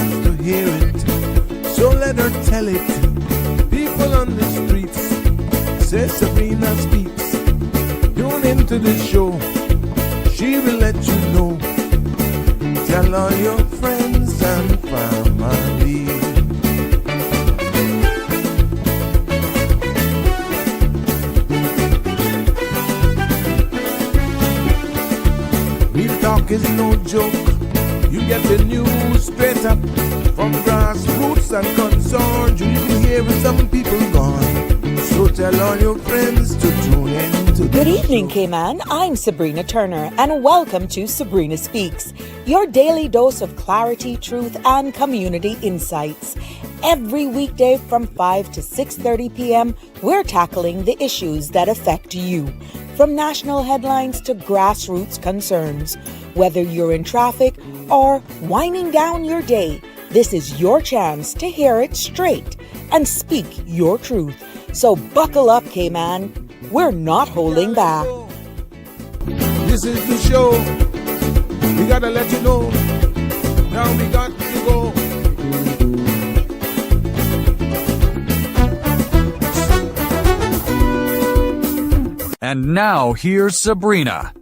wants to hear it, so let her tell it. People on the streets say Sabrina speaks. Tune into the show, she will let you know. Tell all your friends and family. Real talk is no joke. You get the news straight up from grassroots and concerns. You can hear with some people gone. So tell all your friends to tune in to Good evening, Cayman. I'm Sabrina Turner, and welcome to Sabrina Speaks, your daily dose of clarity, truth, and community insights. Every weekday from 5 to 6:30 p.m., we're tackling the issues that affect you, from national headlines to grassroots concerns. Whether you're in traffic or winding down your day, this is your chance to hear it straight and speak your truth. So buckle up, Cayman. We're not holding back. This is the show. We gotta let you know. Now we got to go. And now here's Sabrina.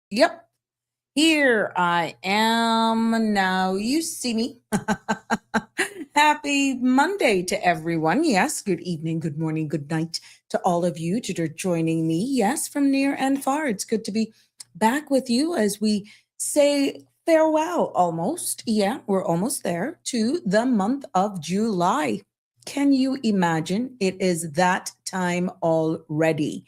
Yep, here I am now. You see me. Happy Monday to everyone. Yes, good evening, good morning, good night to all of you that are joining me. Yes, from near and far. It's good to be back with you as we say farewell almost. Yeah, we're almost there to the month of July. Can you imagine? It is that time already.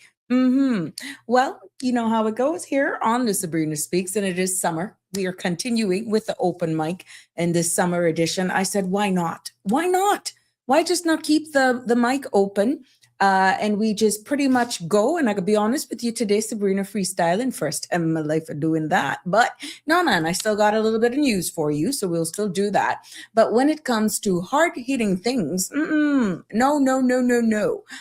Well, you know how it goes here on the Sabrina Speaks, and it is summer. We are continuing with the open mic in this summer edition. I said, why not? Why not? Why just not keep the mic open? And we just pretty much go. And I could be honest with you today, Sabrina freestyling, first time in my life of doing that. But no, man, I still got a little bit of news for you. So we'll still do that. But when it comes to hard-hitting things, no.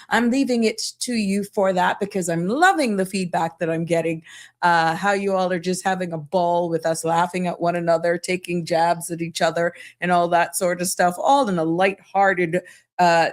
I'm leaving it to you for that because I'm loving the feedback that I'm getting. How you all are just having a ball with us, laughing at one another, taking jabs at each other and all that sort of stuff, all in a lighthearted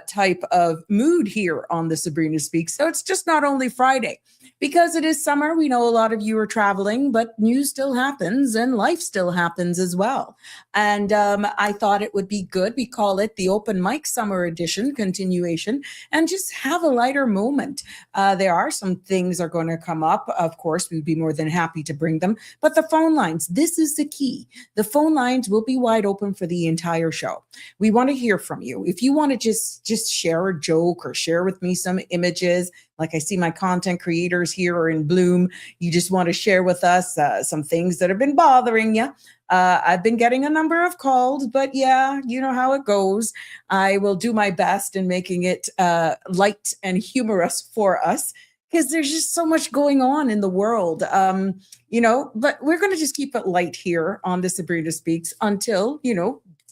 type of mood here on the Sabrina Speaks. So it's just not only Friday. Because it is summer, we know a lot of you are traveling, but news still happens and life still happens as well. And I thought it would be good. We call it the Open Mic Summer Edition continuation and just have a lighter moment. There are some things are going to come up. Of course, we'd be more than happy to bring them. But the phone lines, this is the key. The phone lines will be wide open for the entire show. We want to hear from you. If you want to just share a joke or share with me some images, like I see my content creators here are in bloom. You just want to share with us some things that have been bothering you. I've been getting a number of calls, but yeah, you know how it goes. I will do my best in making it light and humorous for us because there's just so much going on in the world. But we're going to just keep it light here on the Sabrina Speaks until,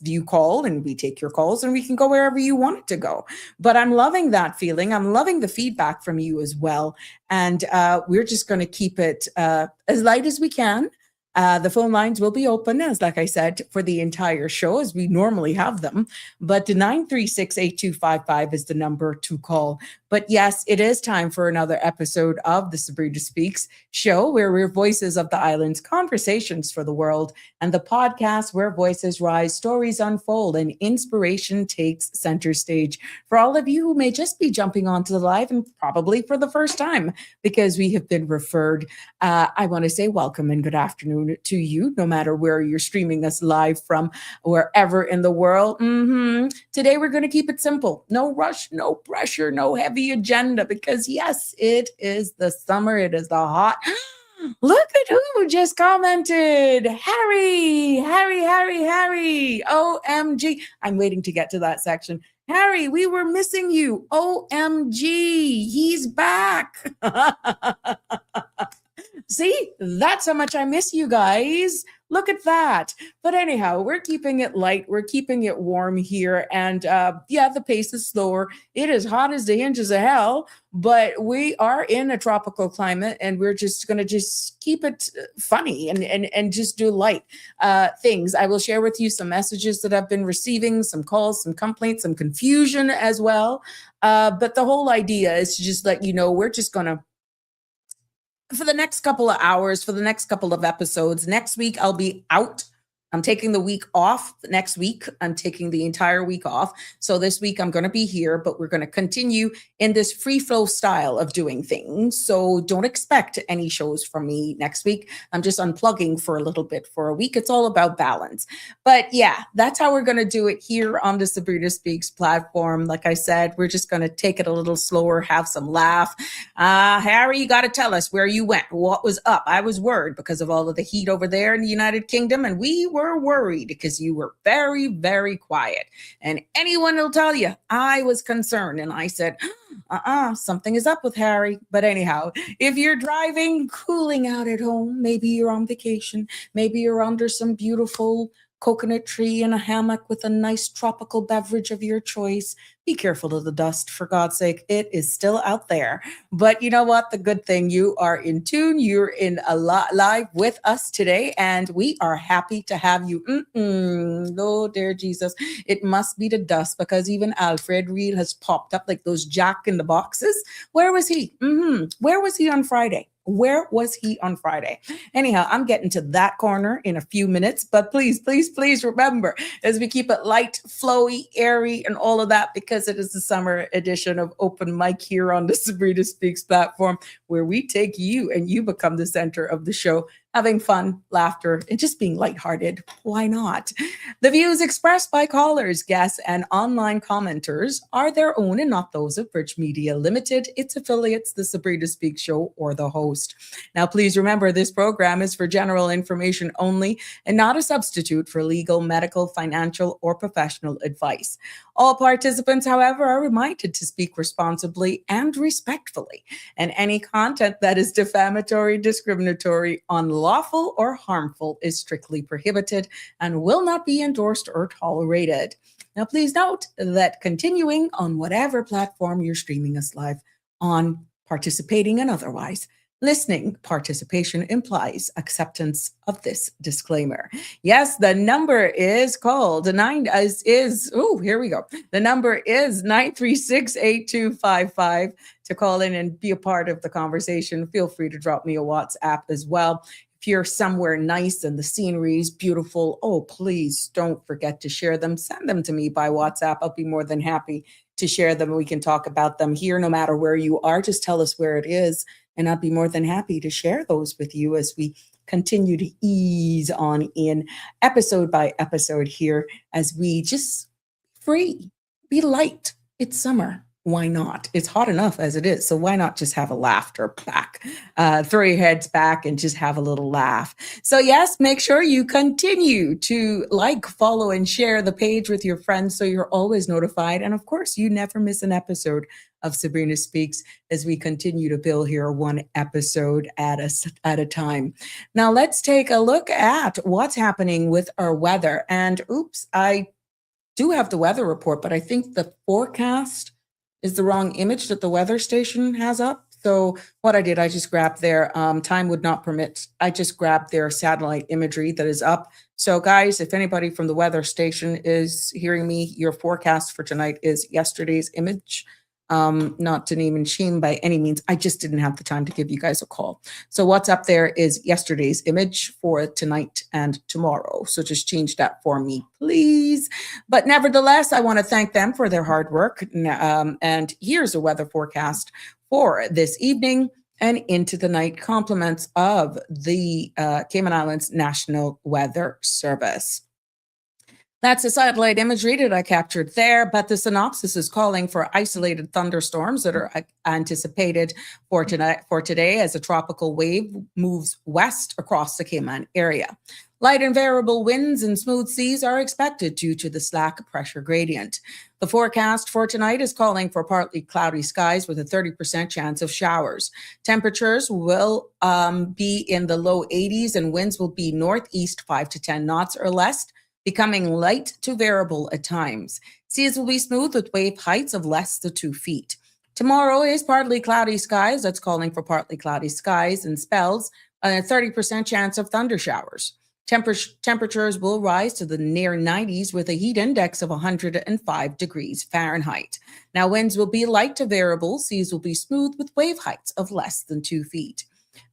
you call and we take your calls and we can go wherever you want it to go. But I'm loving that feeling. I'm loving the feedback from you as well. And we're just going to keep it as light as we can. The phone lines will be open, as like I said, for the entire show, as we normally have them. But 936-8255 is the number to call. But yes, it is time for another episode of the Sabrina Speaks show, where we're voices of the islands, conversations for the world, and the podcast where voices rise, stories unfold, and inspiration takes center stage. For all of you who may just be jumping onto the live and probably for the first time because we have been referred, I want to say welcome and good afternoon to you, no matter where you're streaming us live from, wherever in the world. Today, we're going to keep it simple. No rush, no pressure, no heavy agenda, because yes, it is the summer. It is the hot. Look at who just commented. Harry. OMG. I'm waiting to get to that section. Harry, we were missing you. OMG. He's back. See, that's how much I miss you guys. Look at that. But anyhow, we're keeping it light. We're keeping it warm here. And yeah, the pace is slower. It is hot as the hinges of hell, but we are in a tropical climate and we're just going to just keep it funny and just do light things. I will share with you some messages that I've been receiving, some calls, some complaints, some confusion as well. But the whole idea is to just let you know we're just going to, for the next couple of hours, for the next couple of episodes. Next week, I'll be out. I'm taking the week off. Next week, I'm taking the entire week off. So this week, I'm going to be here, but we're going to continue in this free flow style of doing things. So don't expect any shows from me next week. I'm just unplugging for a little bit for a week. It's all about balance. But yeah, that's how we're going to do it here on the Sabrina Speaks platform. Like I said, we're just going to take it a little slower, have some laugh. Harry, you got to tell us where you went. What was up? I was worried because of all of the heat over there in the United Kingdom, and we were worried because you were very, very quiet. And anyone will tell you, I was concerned. And I said, something is up with Harry. But anyhow, if you're driving, cooling out at home, maybe you're on vacation, maybe you're under some beautiful coconut tree in a hammock with a nice tropical beverage of your choice. Be careful of the dust, for God's sake. It is still out there. But you know what? The good thing, you are in tune. You're in a live with us today, and we are happy to have you. Oh, dear Jesus. It must be the dust, because even Alfred Reel has popped up like those Jack in the boxes. Where was he? Where was he on Friday? Where was he on Friday? Anyhow, I'm getting to that corner in a few minutes, but please, please, please remember, as we keep it light, flowy, airy, and all of that, because it is the summer edition of Open Mic here on the Sabrina Speaks platform, where we take you and you become the center of the show, having fun, laughter, and just being lighthearted. Why not? The views expressed by callers, guests, and online commenters are their own and not those of Bridge Media Limited, its affiliates, the Sabrina Speaks Show, or the host. Now, please remember, this program is for general information only and not a substitute for legal, medical, financial, or professional advice. All participants, however, are reminded to speak responsibly and respectfully, and any content that is defamatory, discriminatory, unlawful, or harmful is strictly prohibited and will not be endorsed or tolerated. Now, please note that continuing on whatever platform you're streaming us live on, participating and otherwise, listening participation implies acceptance of this disclaimer. Yes, the number is called here we go. The number is 936-8255 to call in and be a part of the conversation. Feel free to drop me a WhatsApp as well. If you're somewhere nice and the scenery is beautiful, please don't forget to share them. Send them to me by WhatsApp. I'll be more than happy to share them. We can talk about them here no matter where you are. Just tell us where it is, and I'll be more than happy to share those with you as we continue to ease on in episode by episode here, as we just be light. It's summer. Why not? It's hot enough as it is. So why not just have a laughter back? Throw your heads back and just have a little laugh. So yes, make sure you continue to like, follow, and share the page with your friends so you're always notified. And of course, you never miss an episode of Sabrina Speaks as we continue to build here one episode at a time. Now let's take a look at what's happening with our weather. And I do have the weather report, but I think the forecast is the wrong image that the weather station has up. So what I did, I just grabbed their, time would not permit, I just grabbed their satellite imagery that is up. So guys, if anybody from the weather station is hearing me, your forecast for tonight is yesterday's image. Not to name and shame by any means. I just didn't have the time to give you guys a call. So what's up there is yesterday's image for tonight and tomorrow. So just change that for me, please. But nevertheless, I want to thank them for their hard work. And here's a weather forecast for this evening and into the night. Compliments of the Cayman Islands National Weather Service. That's the satellite imagery that I captured there, but the synopsis is calling for isolated thunderstorms that are anticipated for today as a tropical wave moves west across the Cayman area. Light and variable winds and smooth seas are expected due to the slack pressure gradient. The forecast for tonight is calling for partly cloudy skies with a 30% chance of showers. Temperatures will be in the low 80s and winds will be northeast 5 to 10 knots or less, becoming light to variable at times. Seas will be smooth with wave heights of less than 2 feet. Tomorrow is partly cloudy skies. That's calling for partly cloudy skies and spells, and a 30% chance of thunder showers. Temperatures will rise to the near 90s with a heat index of 105 degrees Fahrenheit. Now, winds will be light to variable. Seas will be smooth with wave heights of less than 2 feet.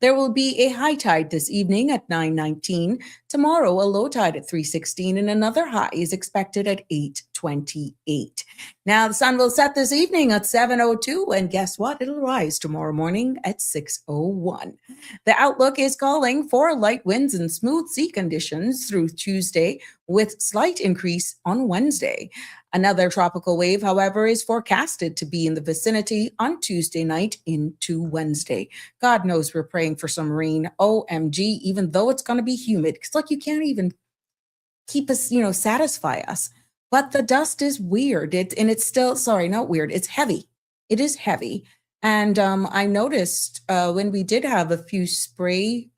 There will be a high tide this evening at 9:19. Tomorrow, a low tide at 3:16, and another high is expected at 8:28. Now, the sun will set this evening at 7:02, and guess what? It'll rise tomorrow morning at 6:01. The outlook is calling for light winds and smooth sea conditions through Tuesday, with slight increase on Wednesday. Another tropical wave, however, is forecasted to be in the vicinity on Tuesday night into Wednesday. God knows we're praying for some rain. OMG, even though it's going to be humid. It's like you can't even keep us, satisfy us. But the dust is weird. It's still, sorry, not weird. It's heavy. It is heavy. And I noticed when we did have a few spray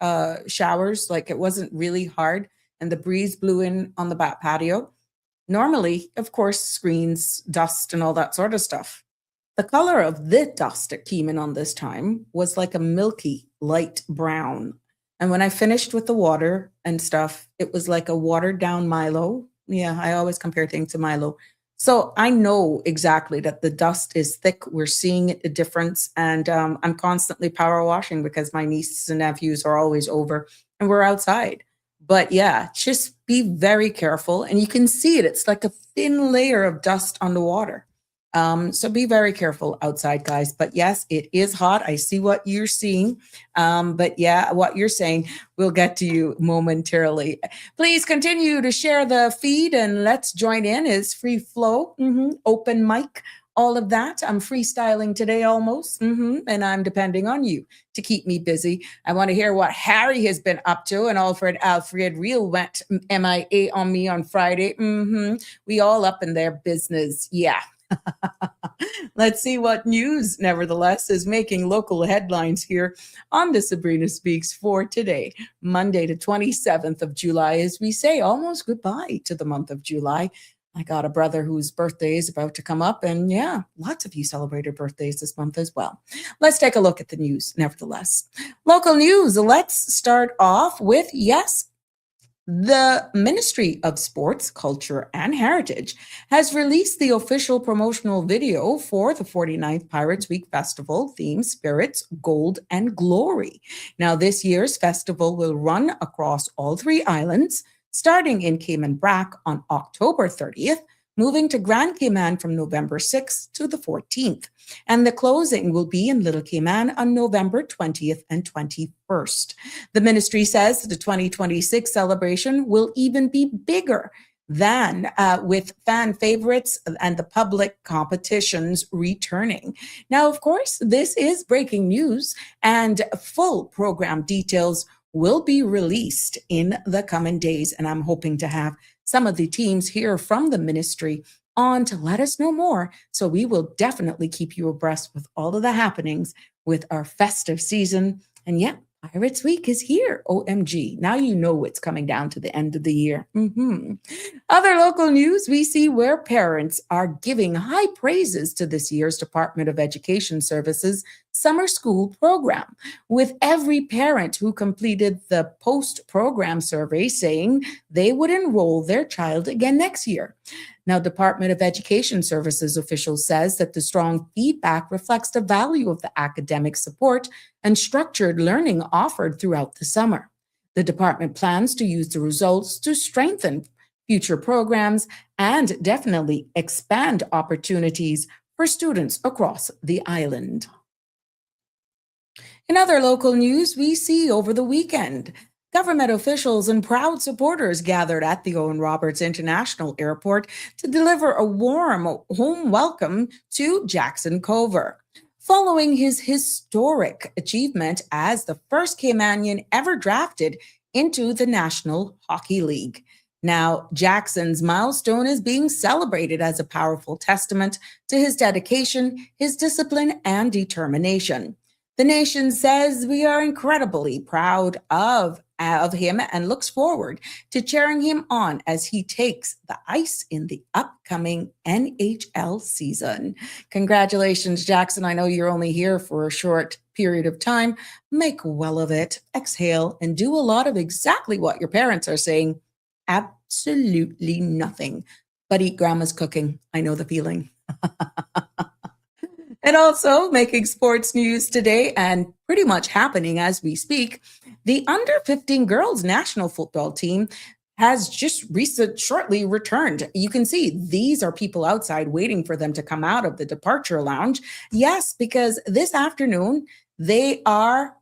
showers, like it wasn't really hard and the breeze blew in on the back patio. Normally, of course, screens, dust, and all that sort of stuff. The color of the dust that came in on this time was like a milky, light brown. And when I finished with the water and stuff, it was like a watered down Milo. Yeah, I always compare things to Milo. So I know exactly that the dust is thick. We're seeing a difference. And I'm constantly power washing because my nieces and nephews are always over and we're outside. But yeah, just be very careful. And you can see it. It's like a thin layer of dust on the water. So be very careful outside, guys. But yes, it is hot. I see what you're seeing. But yeah, what you're saying, we'll get to you momentarily. Please continue to share the feed and let's join in. It's free flow, open mic, all of that. I'm freestyling today almost, and I'm depending on you to keep me busy. I want to hear what Harry has been up to, and Alfred Real went MIA on me on Friday. We all up in their business. Yeah. Let's see what news, nevertheless, is making local headlines here on the Sabrina Speaks for today, Monday, the 27th of July. As we say, almost goodbye to the month of July. I got a brother whose birthday is about to come up, and yeah, lots of you celebrated birthdays this month as well. Let's take a look at the news, nevertheless. Local news, let's start off with, yes, the Ministry of Sports, Culture, and Heritage has released the official promotional video for the 49th Pirates Week Festival, theme Spirits, Gold, and Glory. Now, this year's festival will run across all 3 islands, starting in Cayman Brac on October 30th, moving to Grand Cayman from November 6th to the 14th. And the closing will be in Little Cayman on November 20th and 21st. The ministry says the 2026 celebration will even be bigger than with fan favorites and the public competitions returning. Now, of course, this is breaking news and full program details will be released in the coming days. And I'm hoping to have some of the teams here from the ministry on to let us know more. So we will definitely keep you abreast with all of the happenings with our festive season. And yeah, Pirates Week is here. OMG. Now you know it's coming down to the end of the year. Other local news, we see where parents are giving high praises to this year's Department of Education Services summer school program, with every parent who completed the post-program survey saying they would enroll their child again next year. Now, Department of Education Services officials says that the strong feedback reflects the value of the academic support and structured learning offered throughout the summer. The department plans to use the results to strengthen future programs and definitely expand opportunities for students across the island. In other local news, we see over the weekend, government officials and proud supporters gathered at the Owen Roberts International Airport to deliver a warm home welcome to Jackson Cover. Following his historic achievement as the first Caymanian ever drafted into the National Hockey League. Now, Jackson's milestone is being celebrated as a powerful testament to his dedication, his discipline, and determination. The nation says we are incredibly proud of him and looks forward to cheering him on as he takes the ice in the upcoming NHL season. Congratulations, Jackson. I know you're only here for a short period of time. Make well of it, exhale, and do a lot of exactly what your parents are saying. Absolutely nothing but eat grandma's cooking. I know the feeling. And also making sports news today and pretty much happening as we speak, the under 15 girls national football team has just shortly returned. You can see these are people outside waiting for them to come out of the departure lounge. Yes, because this afternoon they are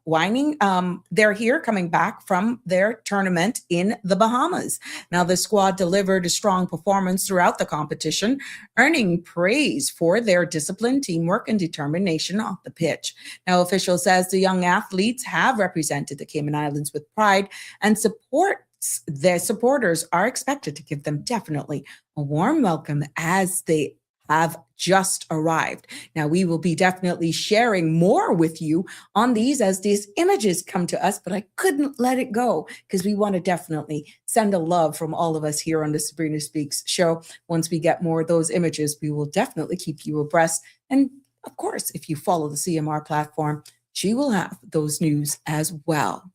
they're here coming back from their tournament in the Bahamas. Now, the squad delivered a strong performance throughout the competition, earning praise for their discipline, teamwork, and determination off the pitch. Now, official says the young athletes have represented the Cayman Islands with pride and their supporters are expected to give them definitely a warm welcome as they have just arrived. Now, we will be definitely sharing more with you on these as these images come to us, but I couldn't let it go because we want to definitely send a love from all of us here on the Sabrina Speaks show. Once we get more of those images, we will definitely keep you abreast. And of course, if you follow the CMR platform, she will have those news as well.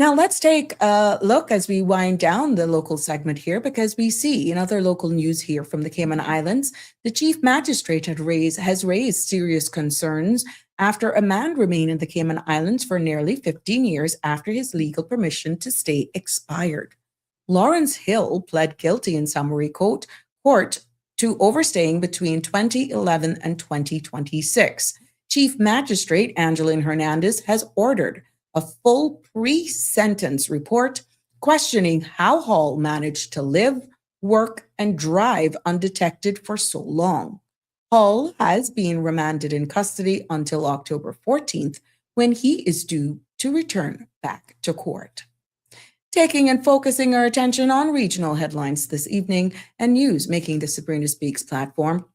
Now, let's take a look as we wind down the local segment here, because we see in other local news here from the Cayman Islands, the chief magistrate has raised serious concerns after a man remained in the Cayman Islands for nearly 15 years after his legal permission to stay expired. Lawrence Hill pled guilty in summary court to overstaying between 2011 and 2026. Chief Magistrate Angeline Hernandez has ordered a full pre-sentence report questioning how Hall managed to live, work, and drive undetected for so long. Hall has been remanded in custody until October 14th, when he is due to return back to court. Taking and focusing our attention on regional headlines this evening and news making the Sabrina Speaks platform,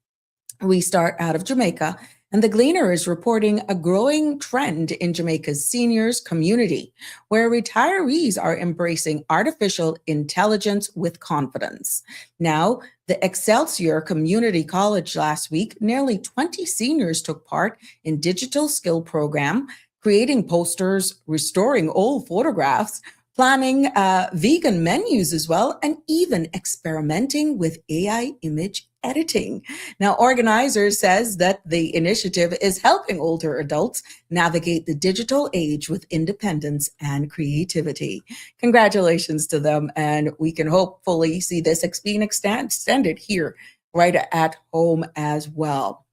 we start out of Jamaica. And the Gleaner is reporting a growing trend in Jamaica's seniors community, where retirees are embracing artificial intelligence with confidence. Now, the Excelsior Community College last week, nearly 20 seniors took part in digital skill program, creating posters, restoring old photographs, planning vegan menus as well, and even experimenting with AI image editing. Now, organizers says that the initiative is helping older adults navigate the digital age with independence and creativity. Congratulations to them, and we can hopefully see this being extended here right at home as well.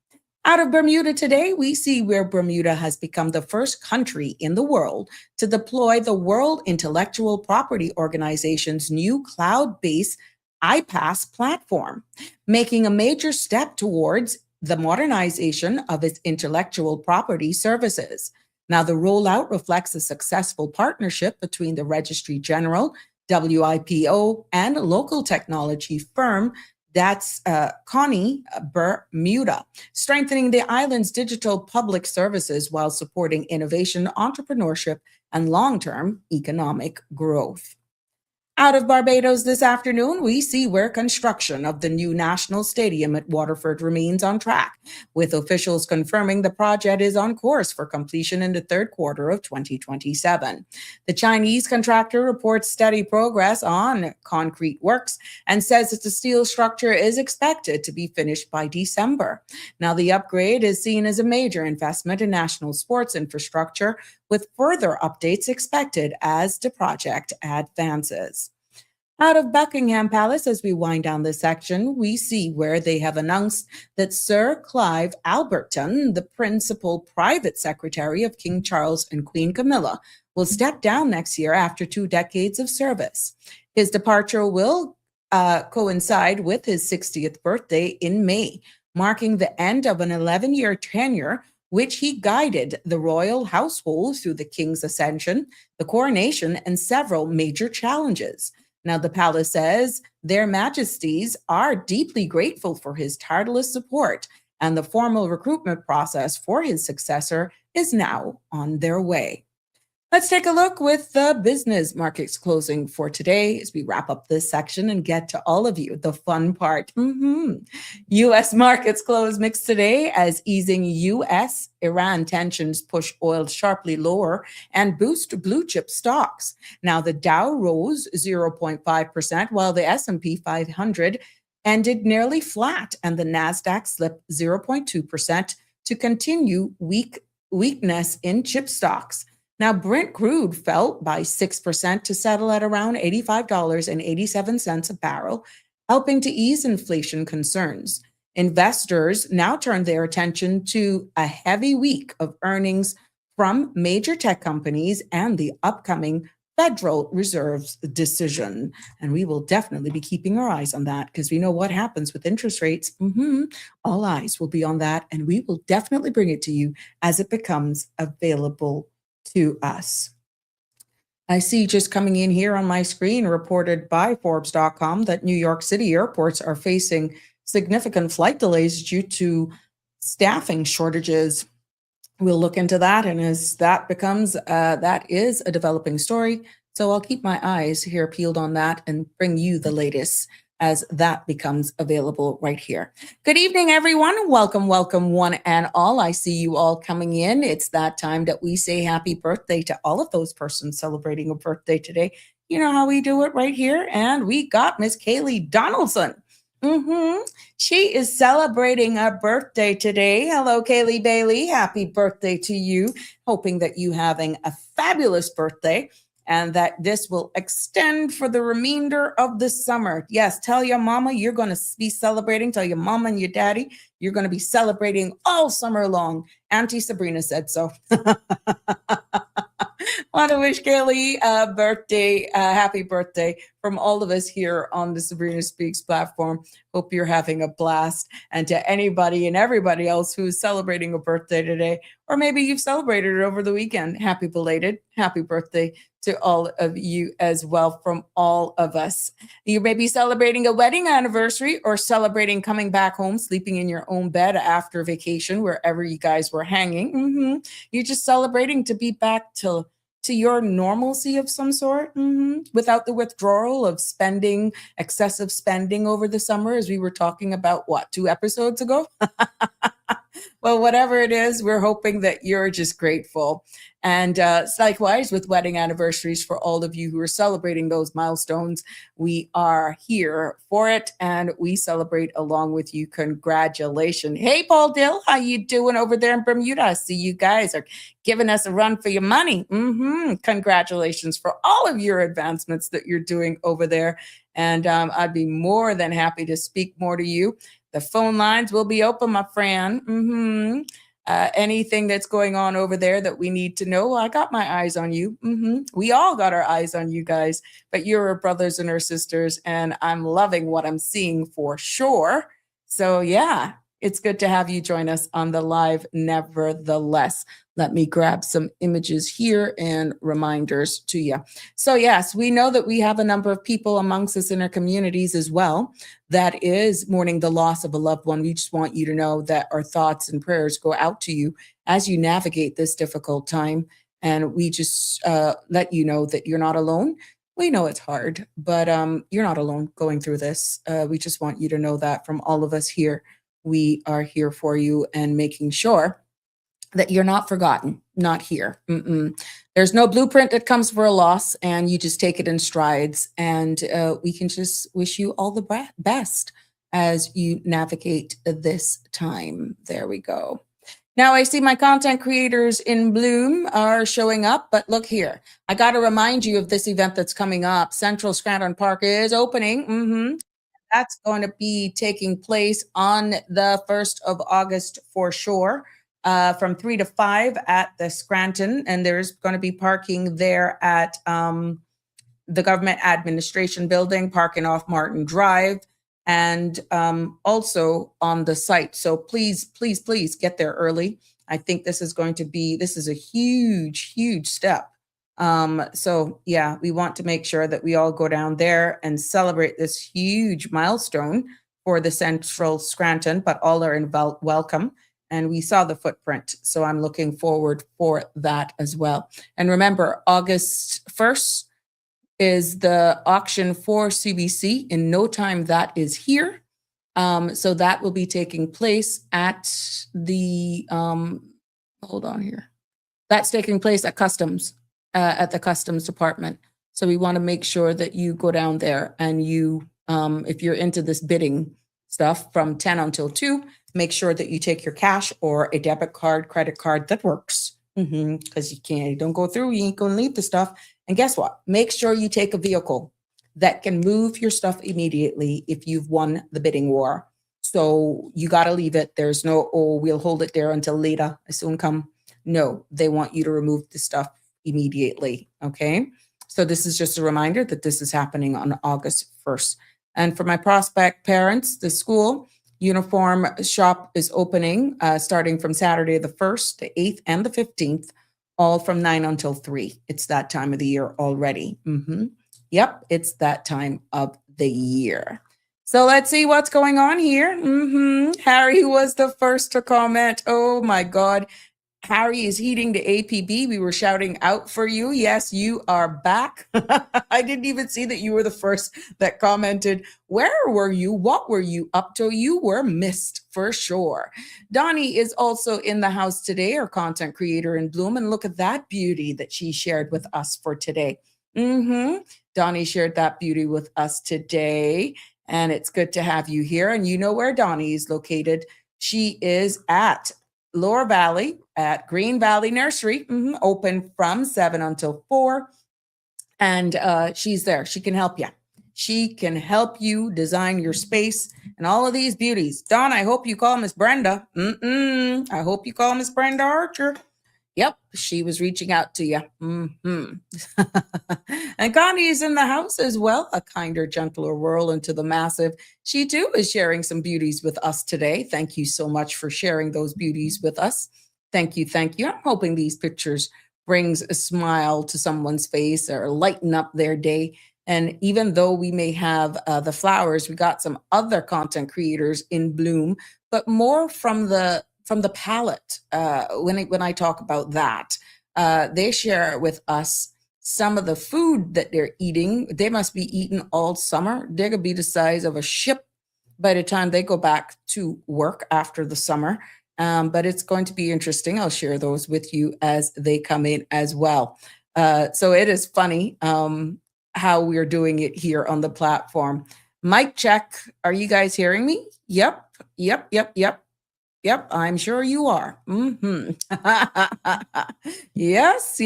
Out of Bermuda today, we see where Bermuda has become the first country in the world to deploy the World Intellectual Property Organization's new cloud-based iPass platform, making a major step towards the modernization of its intellectual property services. Now, the rollout reflects a successful partnership between the Registry General, WIPO, and local technology firm that's Connie Bermuda, strengthening the island's digital public services while supporting innovation, entrepreneurship, and long-term economic growth. Out of Barbados this afternoon, we see where construction of the new national stadium at Waterford remains on track, with officials confirming the project is on course for completion in the third quarter of 2027. The Chinese contractor reports steady progress on concrete works and says that the steel structure is expected to be finished by December. Now, the upgrade is seen as a major investment in national sports infrastructure, with further updates expected as the project advances. Out of Buckingham Palace, as we wind down this section, we see where they have announced that Sir Clive Alberton, the principal private secretary of King Charles and Queen Camilla, will step down next year after 2 decades of service. His departure will coincide with his 60th birthday in May, marking the end of an 11-year tenure which he guided the royal household through the king's ascension, the coronation, and several major challenges. Now, the palace says their majesties are deeply grateful for his tireless support, and the formal recruitment process for his successor is now on their way. Let's take a look with the business markets closing for today as we wrap up this section and get to all of you, the fun part. U.S. markets close mixed today as easing U.S.-Iran tensions push oil sharply lower and boost blue chip stocks. Now, the Dow rose 0.5%, while the S&P 500 ended nearly flat, and the Nasdaq slipped 0.2% to continue weakness in chip stocks. Now, Brent crude fell by 6% to settle at around $85.87 a barrel, helping to ease inflation concerns. Investors now turn their attention to a heavy week of earnings from major tech companies and the upcoming Federal Reserve's decision. And we will definitely be keeping our eyes on that because we know what happens with interest rates. All eyes will be on that, and we will definitely bring it to you as it becomes available to us. I see just coming in here on my screen, reported by Forbes.com, that New York City airports are facing significant flight delays due to staffing shortages. We'll look into that, and as that becomes, that is a developing story. So I'll keep my eyes here peeled on that and bring you the latest as that becomes available right here. Good evening, everyone. Welcome, welcome, one and all. I see you all coming in. It's that time that we say happy birthday to all of those persons celebrating a birthday today. You know how we do it right here. And we got Miss Kaylee Donaldson. She is celebrating a birthday today. Hello, Kaylee Bailey. Happy birthday to you. Hoping that you having a fabulous birthday, and that this will extend for the remainder of the summer. Yes, tell your mama you're going to be celebrating. Tell your mama and your daddy you're going to be celebrating all summer long. Auntie Sabrina said so. Want to wish Kaylee a birthday, happy birthday from all of us here on the Sabrina Speaks platform. Hope you're having a blast. And to anybody and everybody else who's celebrating a birthday today, or maybe you've celebrated it over the weekend, happy belated, happy birthday to all of you as well from all of us. You may be celebrating a wedding anniversary or celebrating coming back home, sleeping in your own bed after vacation, wherever you guys were hanging. You're just celebrating to be back to your normalcy of some sort, without the withdrawal of spending, excessive spending over the summer, as we were talking about, 2 episodes ago? Well, whatever it is, we're hoping that you're just grateful. And likewise with wedding anniversaries, for all of you who are celebrating those milestones, we are here for it and we celebrate along with you. Congratulations. Hey, Paul Dill, how you doing over there in Bermuda? I see you guys are giving us a run for your money. Congratulations for all of your advancements that you're doing over there. And I'd be more than happy to speak more to you. The phone lines will be open, my friend. Anything that's going on over there that we need to know, I got my eyes on you. We all got our eyes on you guys, but you're our brothers and our sisters, and I'm loving what I'm seeing for sure. So yeah, it's good to have you join us on the live nevertheless. Let me grab some images here and reminders to you. So yes, we know that we have a number of people amongst us in our communities as well that is mourning the loss of a loved one. We just want you to know that our thoughts and prayers go out to you as you navigate this difficult time. And we just let you know that you're not alone. We know it's hard, but you're not alone going through this. We just want you to know that from all of us here, we are here for you and making sure that you're not forgotten, not here. There's no blueprint that comes for a loss, and you just take it in strides. And we can just wish you all the best as you navigate this time. There we go. Now I see my content creators in bloom are showing up, but look here. I got to remind you of this event that's coming up. Central Scranton Park is opening. That's going to be taking place on the 1st of August for sure. From 3 to 5 at the Scranton, and there's going to be parking there at the Government Administration Building, parking off Martin Drive, and also on the site. So please, please, please get there early. I think this is a huge, huge step. So yeah, we want to make sure that we all go down there and celebrate this huge milestone for the Central Scranton, but all are welcome. And we saw the footprint. So I'm looking forward for that as well. And remember, August 1st is the auction for CBC. In no time, that is here. So that will be taking place at the, hold on here. That's taking place at Customs, at the Customs Department. So we want to make sure that you go down there and you, if you're into this bidding stuff from 10 until 2, make sure that you take your cash or a debit card, credit card that works. Because you don't go through, you ain't going to leave the stuff. And guess what? Make sure you take a vehicle that can move your stuff immediately if you've won the bidding war. So you got to leave it. There's no, oh, we'll hold it there until later. I soon come. No, they want you to remove the stuff immediately. Okay. So this is just a reminder that this is happening on August 1st. And for my prospect parents, the school uniform shop is opening starting from Saturday the 1st, the 8th, and the 15th, all from 9 until 3. It's that time of the year already. Yep, it's that time of the year. So let's see what's going on here. Harry was the first to comment. Oh my God. Harry is heeding the APB. We were shouting out for you. Yes, you are back. I didn't even see that you were the first that commented. Where were you? What were you up to? You were missed for sure. Donnie is also in the house today, our content creator in Bloom. And look at that beauty that she shared with us for today. Donnie shared that beauty with us today. And it's good to have you here. And you know where Donnie is located. She is at Lower Valley at Green Valley Nursery, open from 7 until 4. And she's there. She can help you. She can help you design your space and all of these beauties. Dawn, I hope you call Miss Brenda. I hope you call Miss Brenda Archer. Yep, she was reaching out to you. And Connie is in the house as well. A kinder, gentler world into the massive. She too is sharing some beauties with us today. Thank you so much for sharing those beauties with us. Thank you, thank you. I'm hoping these pictures brings a smile to someone's face or lighten up their day. And even though we may have the flowers, we got some other content creators in Bloom, but more from the palette. When I talk about that, they share with us some of the food that they're eating. They must be eating all summer. They're gonna be the size of a ship by the time they go back to work after the summer. But it's going to be interesting. I'll share those with you as they come in as well. So it is funny how we're doing it here on the platform. Mic check. Are you guys hearing me? Yep. Yep, I'm sure you are. Yes.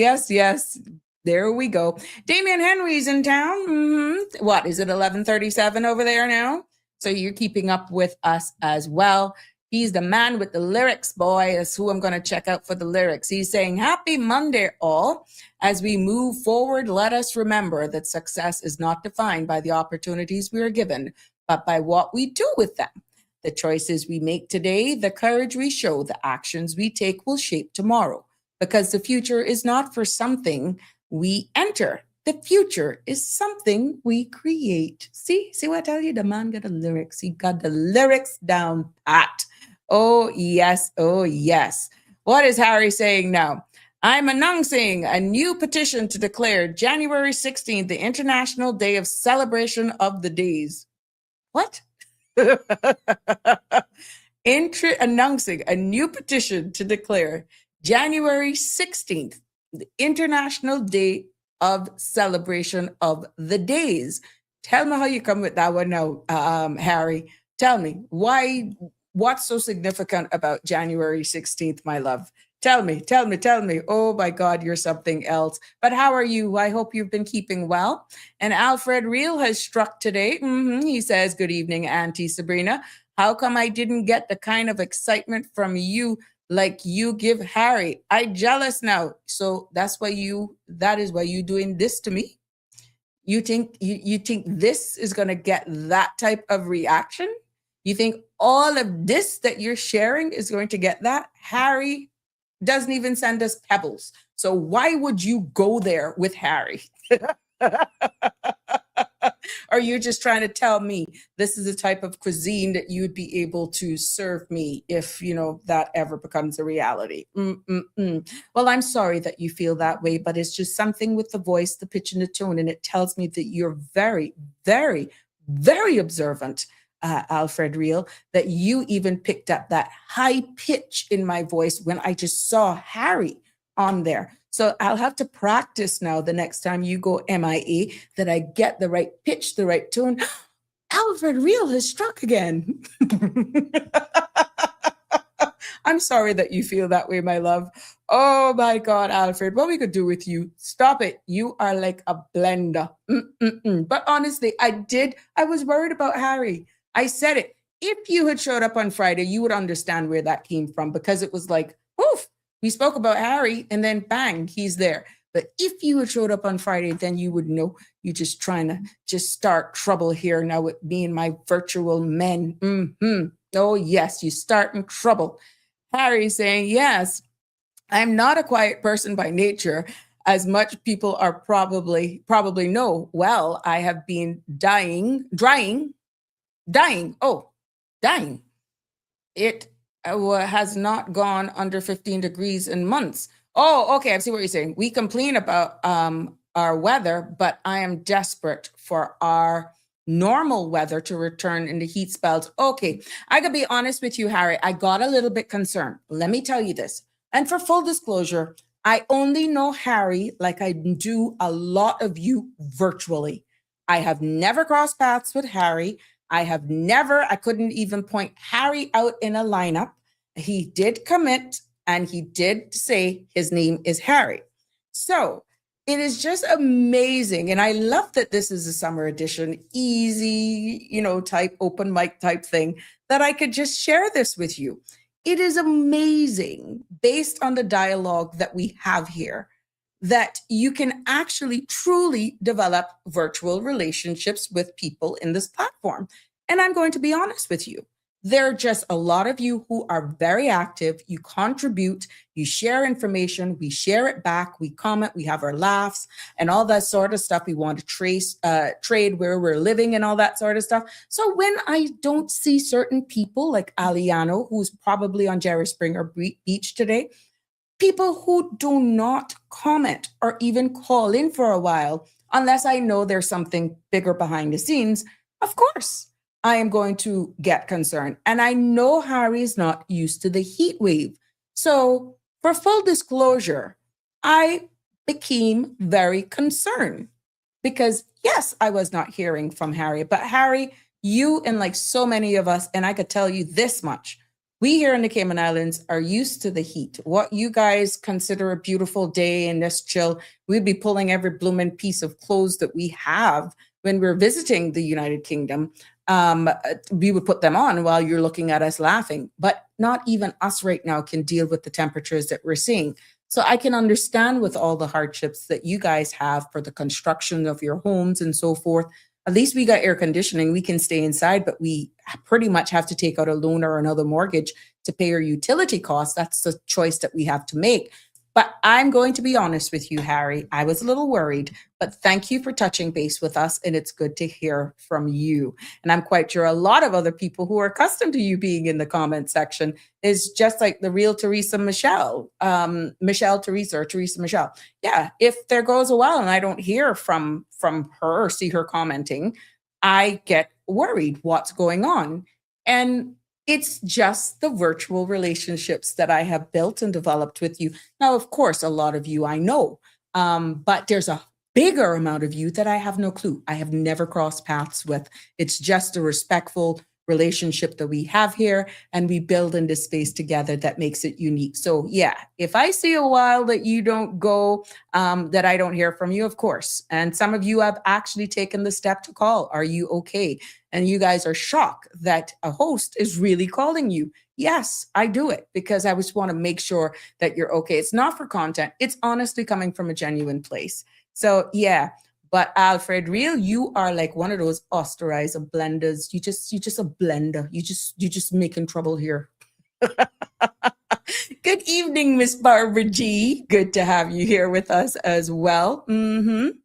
There we go. Damian Henry's in town. What, is it 11:37 over there now? So you're keeping up with us as well. He's the man with the lyrics, boy. That's who I'm going to check out for the lyrics. He's saying, happy Monday, all. As we move forward, let us remember that success is not defined by the opportunities we are given, but by what we do with them. The choices we make today, the courage we show, the actions we take will shape tomorrow. Because the future is not for something we enter. The future is something we create. See what I tell you? The man got the lyrics. He got the lyrics down pat. Oh, yes. What is Harry saying now? I'm announcing a new petition to declare January 16th the International Day of Celebration of the Days. What? Announcing a new petition to declare January 16th the International Day of Celebration of the Days. Tell me how you come with that one now, Harry. Tell me what's so significant about January 16th, my love? Tell me. Oh my God, you're something else. But how are you? I hope you've been keeping well. And Alfred Reel has struck today. He says, good evening, Auntie Sabrina. How come I didn't get the kind of excitement from you like you give Harry? I jealous now. So that is why you doing this to me? You think this is going to get that type of reaction? You think all of this that you're sharing is going to get that? Harry, doesn't even send us pebbles. So why would you go there with Harry? Are you just trying to tell me this is the type of cuisine that you would be able to serve me if, that ever becomes a reality? Well, I'm sorry that you feel that way, but it's just something with the voice, the pitch, and the tone. And it tells me that you're very, very, very observant, Alfred Real, that you even picked up that high pitch in my voice when I just saw Harry on there. So I'll have to practice now the next time you go MIA that I get the right pitch, the right tone. Alfred Real has struck again. I'm sorry that you feel that way, my love. Oh my God, Alfred, what we could do with you? Stop it. You are like a blender. But honestly, I was worried about Harry. I said it. If you had showed up on Friday, you would understand where that came from, because it was like, oof. We spoke about Harry and then bang, he's there. But if you had showed up on Friday, then you would know you're just trying to just start trouble here now with me and my virtual men. Oh, yes, you start in trouble. Harry saying, yes, I'm not a quiet person by nature, as much people are probably know. Well, I have been dying. It has not gone under 15 degrees in months. Oh, okay. I see what you're saying. We complain about our weather, but I am desperate for our normal weather to return in the heat spells. Okay. I gotta be honest with you, Harry. I got a little bit concerned. Let me tell you this. And for full disclosure, I only know Harry like I do a lot of you virtually. I have never crossed paths with Harry. I couldn't even point Harry out in a lineup. He did commit and he did say his name is Harry. So it is just amazing. And I love that this is a summer edition, easy, type open mic type thing, that I could just share this with you. It is amazing, based on the dialogue that we have here, that you can actually truly develop virtual relationships with people in this platform. And I'm going to be honest with you. There are just a lot of you who are very active. You contribute, you share information, we share it back, we comment, we have our laughs and all that sort of stuff. We want to trade where we're living and all that sort of stuff. So when I don't see certain people like Aliano, who's probably on Jerry Springer Beach today, people who do not comment or even call in for a while, unless I know there's something bigger behind the scenes, of course, I am going to get concerned. And I know Harry's not used to the heat wave. So for full disclosure, I became very concerned because, yes, I was not hearing from Harry. But Harry, you and like so many of us, and I could tell you this much, we here in the Cayman Islands are used to the heat. What you guys consider a beautiful day and this chill, we'd be pulling every blooming piece of clothes that we have when we're visiting the United Kingdom. We would put them on while you're looking at us laughing. But not even us right now can deal with the temperatures that we're seeing. So I can understand with all the hardships that you guys have for the construction of your homes and so forth. At least we got air conditioning. We can stay inside, but we pretty much have to take out a loan or another mortgage to pay our utility costs. That's the choice that we have to make. But I'm going to be honest with you, Harry. I was a little worried, but thank you for touching base with us. And it's good to hear from you. And I'm quite sure a lot of other people who are accustomed to you being in the comment section is just like the real Teresa Michelle, Teresa Michelle. Yeah, if there goes a while and I don't hear from her or see her commenting, I get worried what's going on. And it's just the virtual relationships that I have built and developed with you. Now, of course, a lot of you I know, but there's a bigger amount of you that I have no clue. I have never crossed paths with. It's just a respectful relationship that we have here, and we build in this space together that makes it unique. So yeah, if I see a while that you don't go, that I don't hear from you, of course. And some of you have actually taken the step to call. Are you okay? And you guys are shocked that a host is really calling you. Yes, I do it because I just want to make sure that you're okay. It's not for content. It's honestly coming from a genuine place. So yeah. But Alfred Real, you are like one of those austerizer blenders. You just a blender. You just making trouble here. Good evening, Miss Barbara G. Good to have you here with us as well. Dwayne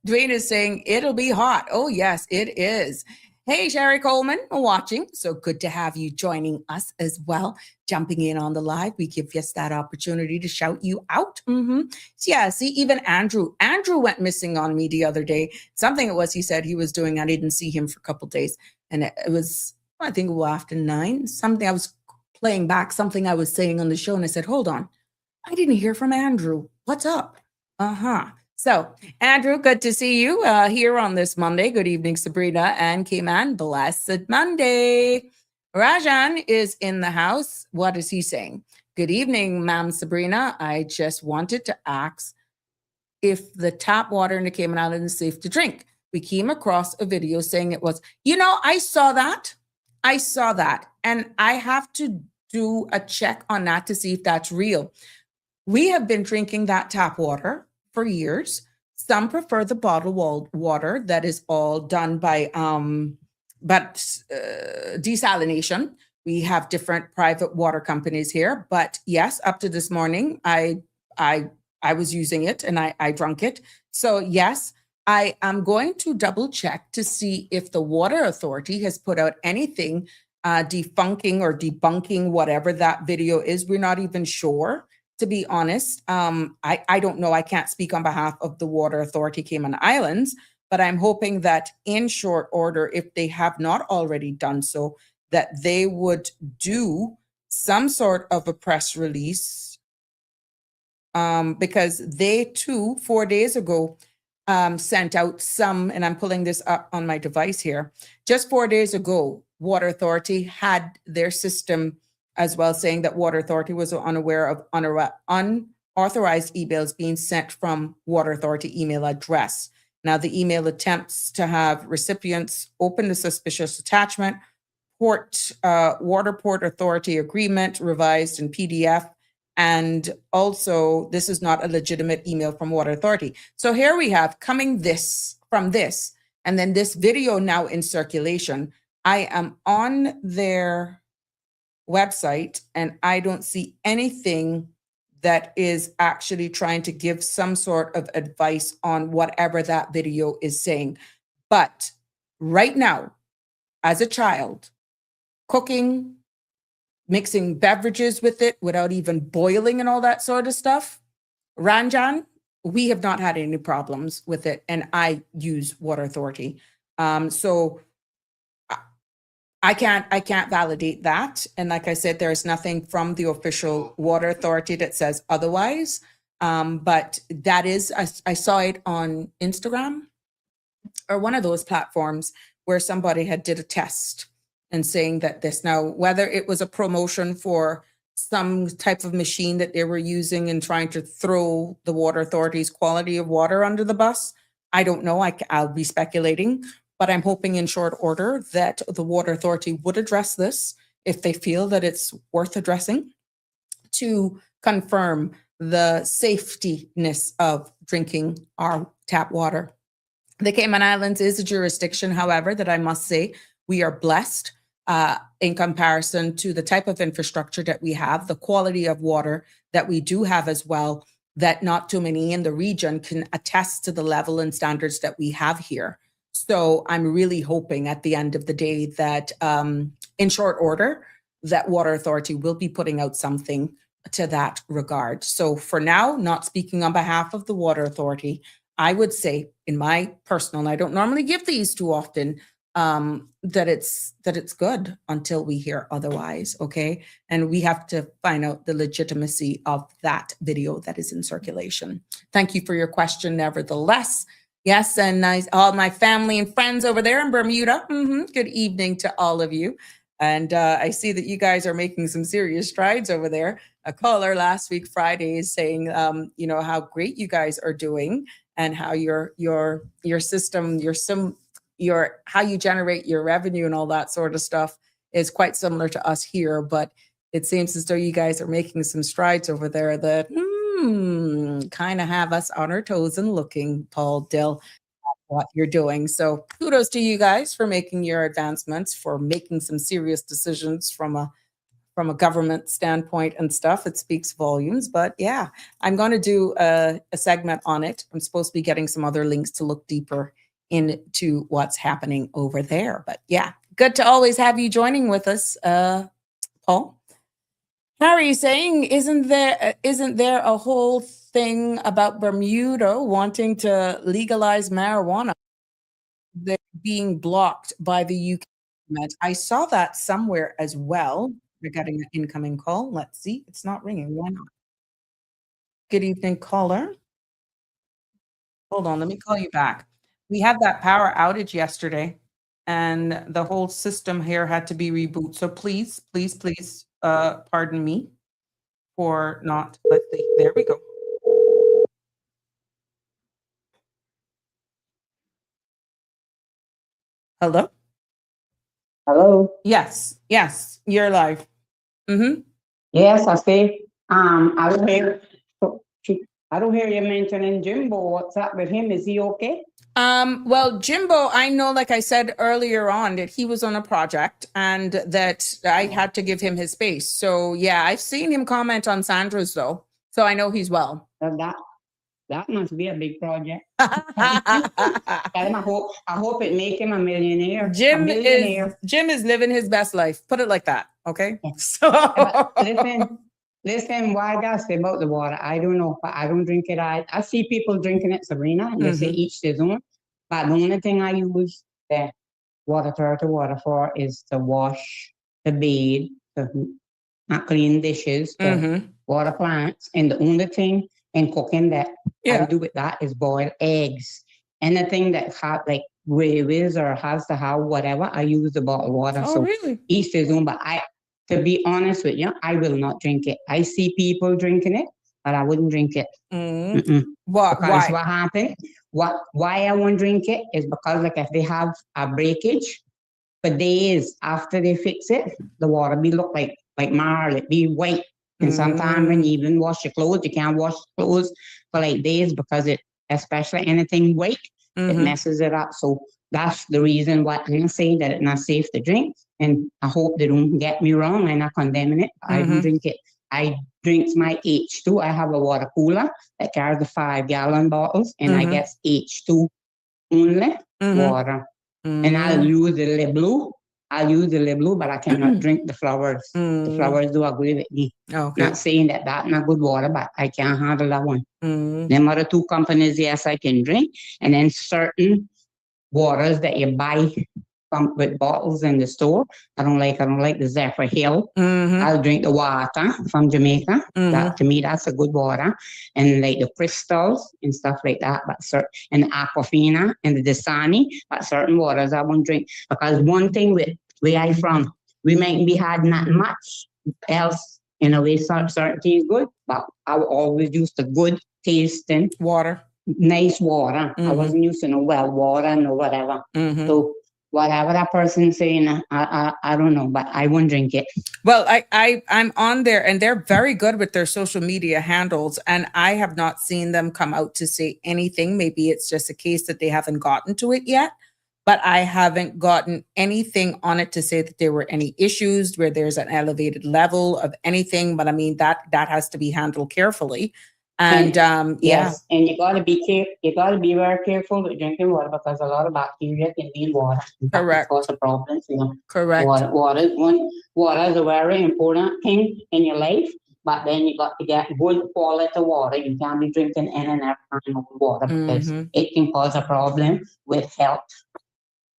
is saying it'll be hot. Oh, yes, it is. Hey, Sherry Coleman, watching. So good to have you joining us as well. Jumping in on the live, we give us that opportunity to shout you out. Yeah, see, even Andrew went missing on me the other day. Something it was he said he was doing. I didn't see him for a couple days, and it was, I think, after 9. Something I was playing back something I was saying on the show, and I said, "Hold on, I didn't hear from Andrew. What's up?" So, Andrew, good to see you here on this Monday. Good evening, Sabrina and Kayman. Blessed Monday. Rajan is in the house. What is he saying? Good evening, ma'am Sabrina. I just wanted to ask if the tap water in the Cayman Islands is safe to drink. We came across a video saying it was. I saw that. And I have to do a check on that to see if that's real. We have been drinking that tap water for years. Some prefer the bottled water that is all done by desalination. We have different private water companies here, but yes, up to this morning, I was using it and I drank it. So yes, I am going to double check to see if the Water Authority has put out anything defunking or debunking whatever that video is. We're not even sure. To be honest, I don't know. I can't speak on behalf of the Water Authority Cayman Islands, but I'm hoping that in short order, if they have not already done so, that they would do some sort of a press release, because they too, 4 days ago, sent out some, and I'm pulling this up on my device here. Just 4 days ago, Water Authority had their system as well, saying that Water Authority was unaware of unauthorized emails being sent from Water Authority email address. Now, the email attempts to have recipients open the suspicious attachment, Water Port Authority agreement revised in PDF, and also this is not a legitimate email from Water Authority. So here we have coming from this, and then this video now in circulation. I am on their website and I don't see anything that is actually trying to give some sort of advice on whatever that video is saying. But right now, as a child, cooking, mixing beverages with it without even boiling and all that sort of stuff, Ranjan, we have not had any problems with it, and I use Water Authority. So I can't validate that. And like I said, there's nothing from the official Water Authority that says otherwise. But that is, I saw it on Instagram or one of those platforms where somebody had did a test and saying that this. Now, whether it was a promotion for some type of machine that they were using and trying to throw the Water Authority's quality of water under the bus, I don't know. I'll be speculating. But I'm hoping in short order that the Water Authority would address this if they feel that it's worth addressing, to confirm the safetyness of drinking our tap water. The Cayman Islands is a jurisdiction, however, that I must say we are blessed in comparison to the type of infrastructure that we have, the quality of water that we do have as well, that not too many in the region can attest to the level and standards that we have here. So I'm really hoping at the end of the day that in short order, that Water Authority will be putting out something to that regard. So for now, not speaking on behalf of the Water Authority, I would say in my personal, and I don't normally give these too often, that it's good until we hear otherwise, okay? And we have to find out the legitimacy of that video that is in circulation. Thank you for your question, nevertheless. Yes, and all my family and friends over there in Bermuda. Good evening to all of you. And I see that you guys are making some serious strides over there. A caller last week, Friday, is saying, how great you guys are doing and how your system, how you generate your revenue and all that sort of stuff is quite similar to us here. But it seems as though you guys are making some strides over there that kind of have us on our toes and looking, Paul Dill, at what you're doing. So kudos to you guys for making your advancements, for making some serious decisions from from a government standpoint and stuff. It speaks volumes. But yeah, I'm going to do a segment on it. I'm supposed to be getting some other links to look deeper into what's happening over there. But yeah, good to always have you joining with us, Paul. Harry saying, isn't there a whole thing about Bermuda wanting to legalize marijuana? They're being blocked by the UK government. I saw that somewhere as well. We're getting an incoming call. Let's see. It's not ringing. Why not? Good evening, caller. Hold on. Let me call you back. We had that power outage yesterday, and the whole system here had to be rebooted. So please, pardon me for not. Let's see. There we go. Hello? Hello. Yes, you're live. Mm-hmm. Yes, I see. I don't hear. I don't hear you mentioning Jimbo. What's up with him? Is he okay? Well, Jimbo, I know, like I said earlier on, that he was on a project and that I had to give him his space. So yeah, I've seen him comment on Sandra's though, so I know he's well. That must be a big project. I hope it make him a millionaire. Jim is living his best life. Put it like that, okay? So listen, why I gotta say about the water, I don't know, but I don't drink it. I see people drinking it, Sabrina, and they say each their own. But the only thing I use the water for is to wash, to bathe, to not clean dishes, to water plants, and the only thing in cooking that I do with that is boil eggs. Anything that has like waves or has to have whatever, I use the bottled water. Oh, so really? each their own, but to be honest with you, I will not drink it. I see people drinking it, but I wouldn't drink it. Why? What happened? Why I won't drink it is because like if they have a breakage for days after they fix it, the water be look like marl, it be white. And sometimes when you even wash your clothes, you can't wash clothes for like days because it, especially anything white, it messes it up. So that's the reason why I'm saying that it's not safe to drink. And I hope they don't get me wrong. I'm not condemning it. I don't drink it. I drink my H2. I have a water cooler that carries the 5-gallon bottles, and I get H2 only water. And I'll use the Le Blue. But I cannot drink the flowers. The flowers do agree with me. Okay. Not saying that that's not good water, but I can't handle that one. Them other two companies, yes, I can drink. And then certain waters that you buy with bottles in the store, I don't like the Zephyr Hill. I'll drink the water from Jamaica. That to me, that's a good water. And like the crystals and stuff like that, and the Aquafina and the Dasani, but certain waters I won't drink. Because one thing with where I from, we might be had not much else in a way certain things good, but I will always use the good tasting water. Nice water. I wasn't using no well water, no whatever. So whatever that person's saying, I don't know, but I won't drink it. Well, I'm on there, and they're very good with their social media handles, and I have not seen them come out to say anything. Maybe it's just a case that they haven't gotten to it yet, but I haven't gotten anything on it to say that there were any issues where there's an elevated level of anything. But I mean, that has to be handled carefully. And yes, and you gotta be careful. You gotta be very careful with drinking water because a lot of bacteria can be in water. Correct. Cause a problem. You know. Correct. Water is a very important thing in your life. But then you got to get good quality water. You can't be drinking in and out of water because it can cause a problem with health.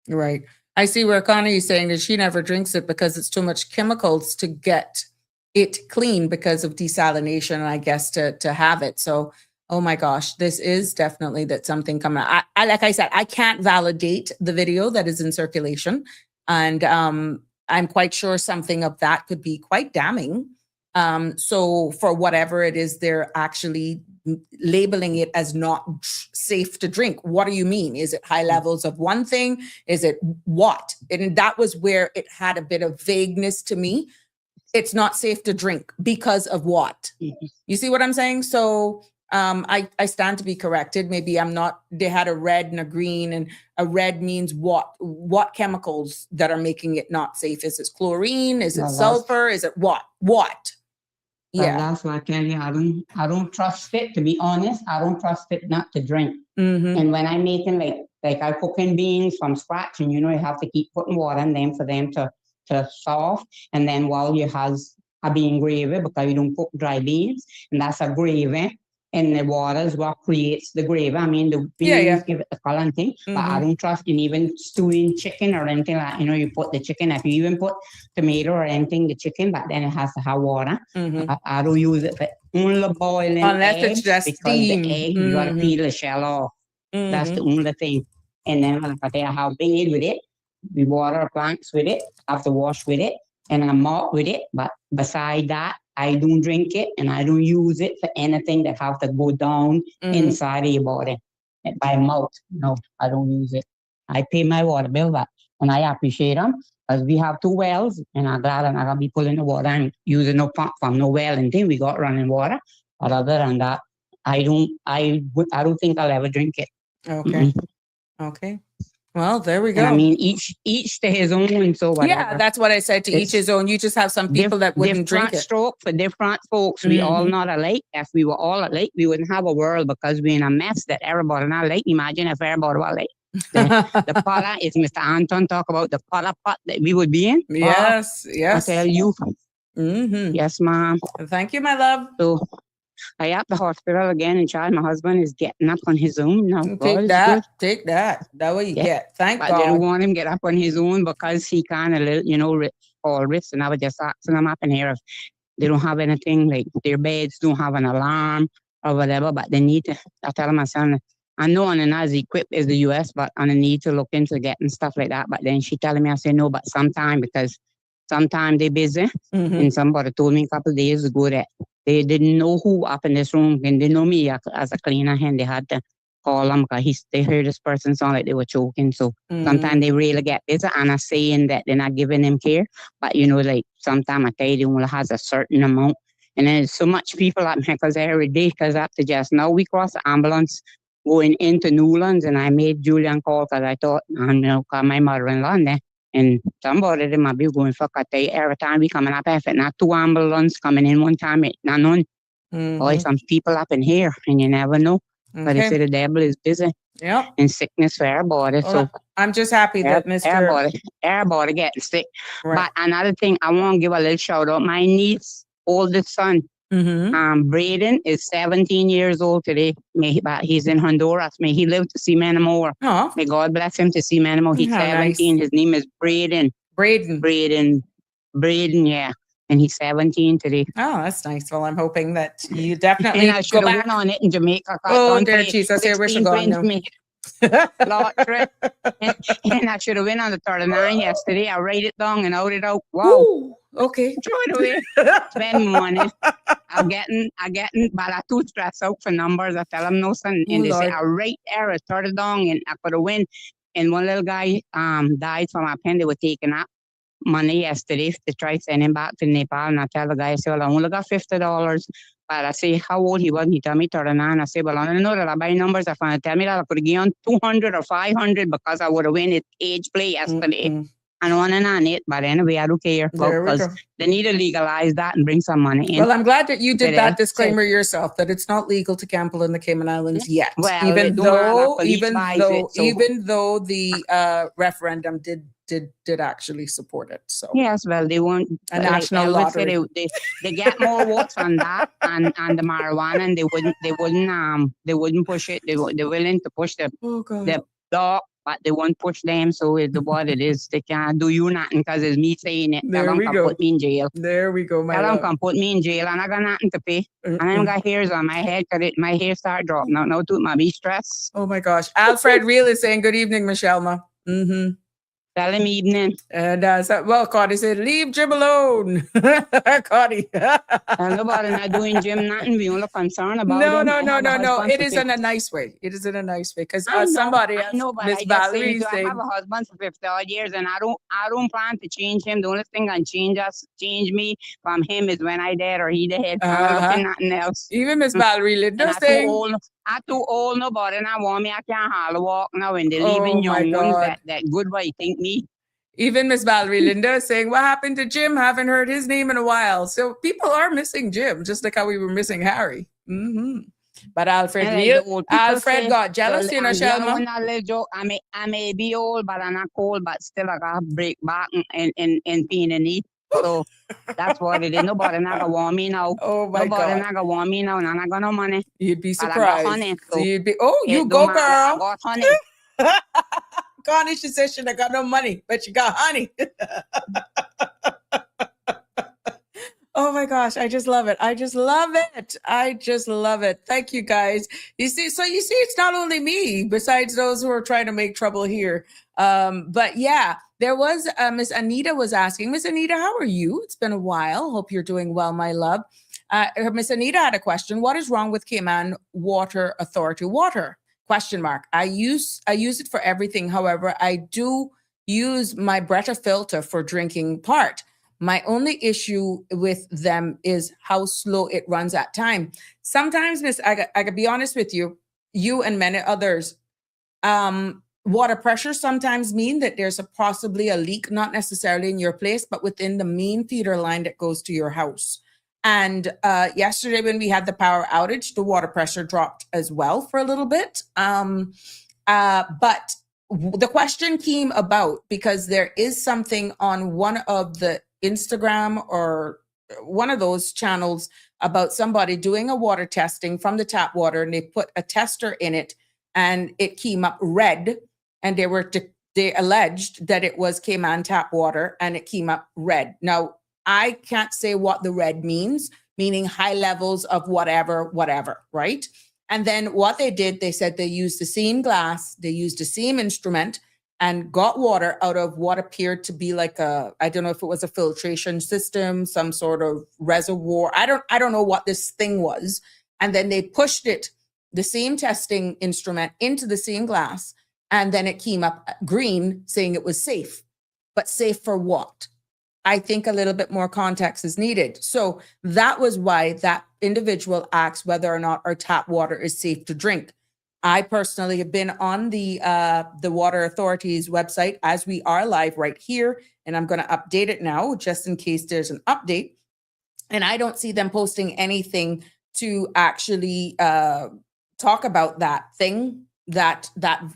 Right. I see where Connie is saying that she never drinks it because it's too much chemicals to get it clean because of desalination, and I guess to have it. So, oh my gosh, this is definitely that something coming out. I like I said, I can't validate the video that is in circulation, and I'm quite sure something of that could be quite damning. So for whatever it is, they're actually labeling it as not safe to drink. What do you mean? Is it high levels of one thing? Is it what? And that was where it had a bit of vagueness to me. It's not safe to drink because of what? You see what I'm saying? So I stand to be corrected. Maybe I'm not. They had a red and a green, and a red means what? What chemicals that are making it not safe? Is it chlorine? Is it Well, that's- sulfur? Is it what? What? Well, Yeah. that's why I tell you, I don't trust it. To be honest, I don't trust it not to drink. Mm-hmm. And when I'm making like I cooking beans from scratch, and you have to keep putting water in them for them to soft. And then while you has a bean gravy, because you don't cook dry beans, and that's a gravy. And the water is what creates the gravy. I mean, the beans give it the color and thing. But I don't trust in even stewing chicken or anything like, you put the chicken. If you even put tomato or anything, the chicken, but then it has to have water. I don't use it for only boiling Unless eggs, it's just because steam. the egg, you got to peel the shell off. That's the only thing. And then like I have made with it, we water plants with it, have to wash with it, and I mop with it. But beside that, I don't drink it, and I don't use it for anything that have to go down inside of your body by mouth. No, I don't use it. I pay my water bill, but and I appreciate them, because we have 2 wells, and I'm glad I'm not gonna be pulling the water and using no pump from no well and thing. We got running water. But other than that, I don't think I'll ever drink it. Okay. Okay. Well, there we go. And I mean, each to his own. So whatever. Yeah, that's what I said. To each It's his own. You just have some people that wouldn't drink different it. stroke for different folks. We all not alike. If we were all alike, we wouldn't have a world, because we're in a mess that everybody not alike. Imagine if everybody were alike. The potter is Mr. Anton talk about the potter pot that we would be in. Yes. Yes. I tell you. Yes, ma'am. Thank you, my love. So I at the hospital again, and child, my husband is getting up on his own now. Take that. Take that. That's what you get. Thank But God. they don't want him get up on his own, because he kind of, all risks. And I was just asking him up in here if they don't have anything, like their beds don't have an alarm or whatever, but they need to. I tell my son, I know I'm not as equipped as the US, but I need to look into getting stuff like that. But then she telling me, I say no, but sometime, because sometimes they're busy. And somebody told me a couple of days ago that they didn't know who up in this room, and they know me as a cleaner, and they had to call them because they heard this person sound like they were choking. So sometimes they really get busy, and I'm saying that they're not giving them care. But like sometimes I tell you, they only has a certain amount. And then there's so much people up here, because every day, because after just now we crossed the ambulance going into Newlands, and I made Julian call, because I thought, call my mother-in-law there. And somebody they might be going for, because every time we coming up, if it's not 2 ambulances coming in one time, it's not none. Boy, some people up in here, and you never know. But they say the devil is busy. Yep. And sickness for everybody. Well, So I'm just happy that Mr. everybody getting sick. Right. But another thing, I want to give a little shout out. My niece, oldest son, Braden, is 17 years old today. But he's in Honduras. May he live to see many more. Oh, May God bless him to see many more. He's How 17. nice. His name is Braden. Braden. Yeah. And he's 17 today. Oh, that's nice. Well, I'm hoping that you definitely And I should go have back. went on it in Jamaica. Oh, dear Jesus, here we should go now. Lottery. And I should have went on the 39 yesterday. I write it down and out it out. Wow. Ooh, okay. Throw it away. Spend money. I'm getting, but I too stressed out for numbers. I tell them no, son. And they say, Lord. I write error, turn it down, and I could have win. And one little guy died from a pen. They were taking up money yesterday to try to send him back to Nepal. And I tell the guy, I say, well, I only got $50. But I say, how old he was? He tell me 39. I say, well, I don't know that I buy numbers. I find tell me that I could have given 200 or 500 because I would have won it age play yesterday. And on and on it. But anyway, I don't care. Because they need to legalize that and bring some money in. Well, I'm glad that you did that disclaimer yourself, that it's not legal to gamble in the Cayman Islands yet. Well, even though the referendum did actually support it. So yes, well, they won't. A national lottery. They get more votes on that and the marijuana, and they wouldn't push it. They're willing to push the dog, but they won't push them. So it's what it is. They can't do you nothing because it's me saying it. There we go. Put me in jail. There we go, my Tell them love. can put me in jail, and I got nothing to pay. And I don't got hairs on my head because my hair start dropping. Now to my be stressed. Oh my gosh. Alfred Real is saying good evening, Michelle. Tell him evening. And well, Connie said, leave Jim alone. Connie. Nobody not doing Jim nothing. We only concerned about No, him. no, I no, have a no, no. husband It for is 50. in a nice way. It is in a nice way. Because I know, somebody I else, know, but Miss I just saying Valerie to, I have saying, a husband for 50 odd years, and I don't plan to change him. The only thing that change me from him is when I dead or he dead. I'm not looking at nothing else. even Miss Valerie And Linda I too saying, old. I too old. Nobody not want me. I can't hardly walk now. And they're oh leaving my young ones God. that good way think me. Even Miss Valerie Linda is saying, what happened to Jim? Haven't heard his name in a while. So people are missing Jim, just like how we were missing Harry. But Alfred, And like the old people Alfred say, got jealous, the- you know, I'm young Shelma. when I live, Joe. I may be old, but I'm not cold. But still, I got break back and pain and knee. So that's what it is. Nobody not gonna want me now. Oh my Nobody God. not gonna want me now. And I got no money. You'd be But I got surprised. honey. So So you'd be, oh, you it go, don't matter. I girl. got honey. Connie, she said she got no money, but she got honey. Oh my gosh, I just love it. I just love it. I just love it. Thank you guys. You see, it's not only me, besides those who are trying to make trouble here. But yeah, there was Miss Anita was asking, Miss Anita, how are you? It's been a while. Hope you're doing well, my love. Miss Anita had a question. What is wrong with Cayman Water Authority water? Question mark. I use it for everything. However, I do use my Bretta filter for drinking part. My only issue with them is how slow it runs at time. Sometimes, Miss, I gotta be honest with you, you and many others, water pressure sometimes mean that there's possibly a leak, not necessarily in your place, but within the main feeder line that goes to your house. And yesterday when we had the power outage, the water pressure dropped as well for a little bit. But the question came about because there is something on one of the Instagram or one of those channels about somebody doing a water testing from the tap water, and they put a tester in it and it came up red, and they alleged that it was Cayman tap water and it came up red. Now, I can't say what the red means, meaning high levels of whatever, right? And then what they did, they said they used the same glass, they used the same instrument, and got water out of what appeared to be like I don't know if it was a filtration system, some sort of reservoir. I don't know what this thing was. And then they pushed it, the same testing instrument, into the same glass. And then it came up green saying it was safe. But safe for what? I think a little bit more context is needed. So that was why that individual asked whether or not our tap water is safe to drink. I personally have been on the Water Authority's website as we are live right here, and I'm going to update it now just in case there's an update. And I don't see them posting anything to actually talk about that thing, that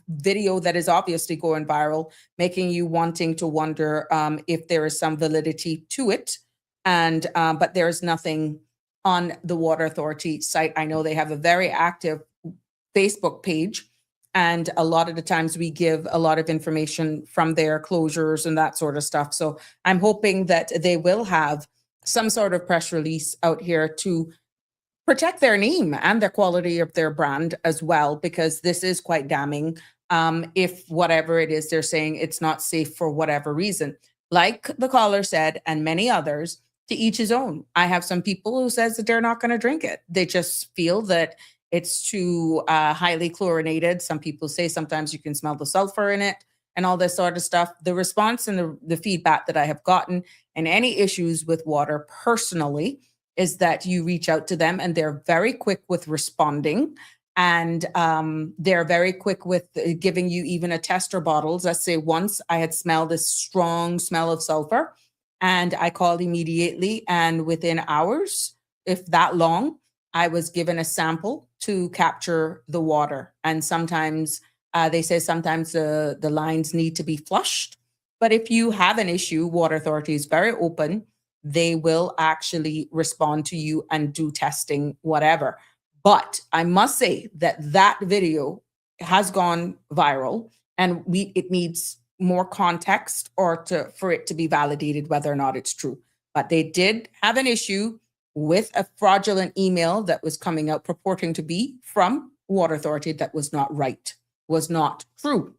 video that is obviously going viral, making you wanting to wonder if there is some validity to it. And but there is nothing on the Water Authority site. I know they have a very active Facebook page, and a lot of the times we give a lot of information from their closures and that sort of stuff. So I'm hoping that they will have some sort of press release out here to protect their name and the quality of their brand as well, because this is quite damning. If whatever it is they're saying, it's not safe for whatever reason. Like the caller said, and many others, to each his own. I have some people who says that they're not going to drink it. They just feel that it's too highly chlorinated. Some people say sometimes you can smell the sulfur in it and all this sort of stuff. The response and the feedback that I have gotten and any issues with water personally is that you reach out to them and they're very quick with responding. And they're very quick with giving you even a tester bottles. Let's say once I had smelled this strong smell of sulfur and I called immediately, and within hours, if that long, I was given a sample to capture the water. And sometimes they say sometimes the lines need to be flushed. But if you have an issue, Water Authority is very open. They will actually respond to you and do testing, whatever. But I must say that video has gone viral, and it needs more context for it to be validated whether or not it's true. But they did have an issue with a fraudulent email that was coming out purporting to be from Water Authority that was not right, was not true.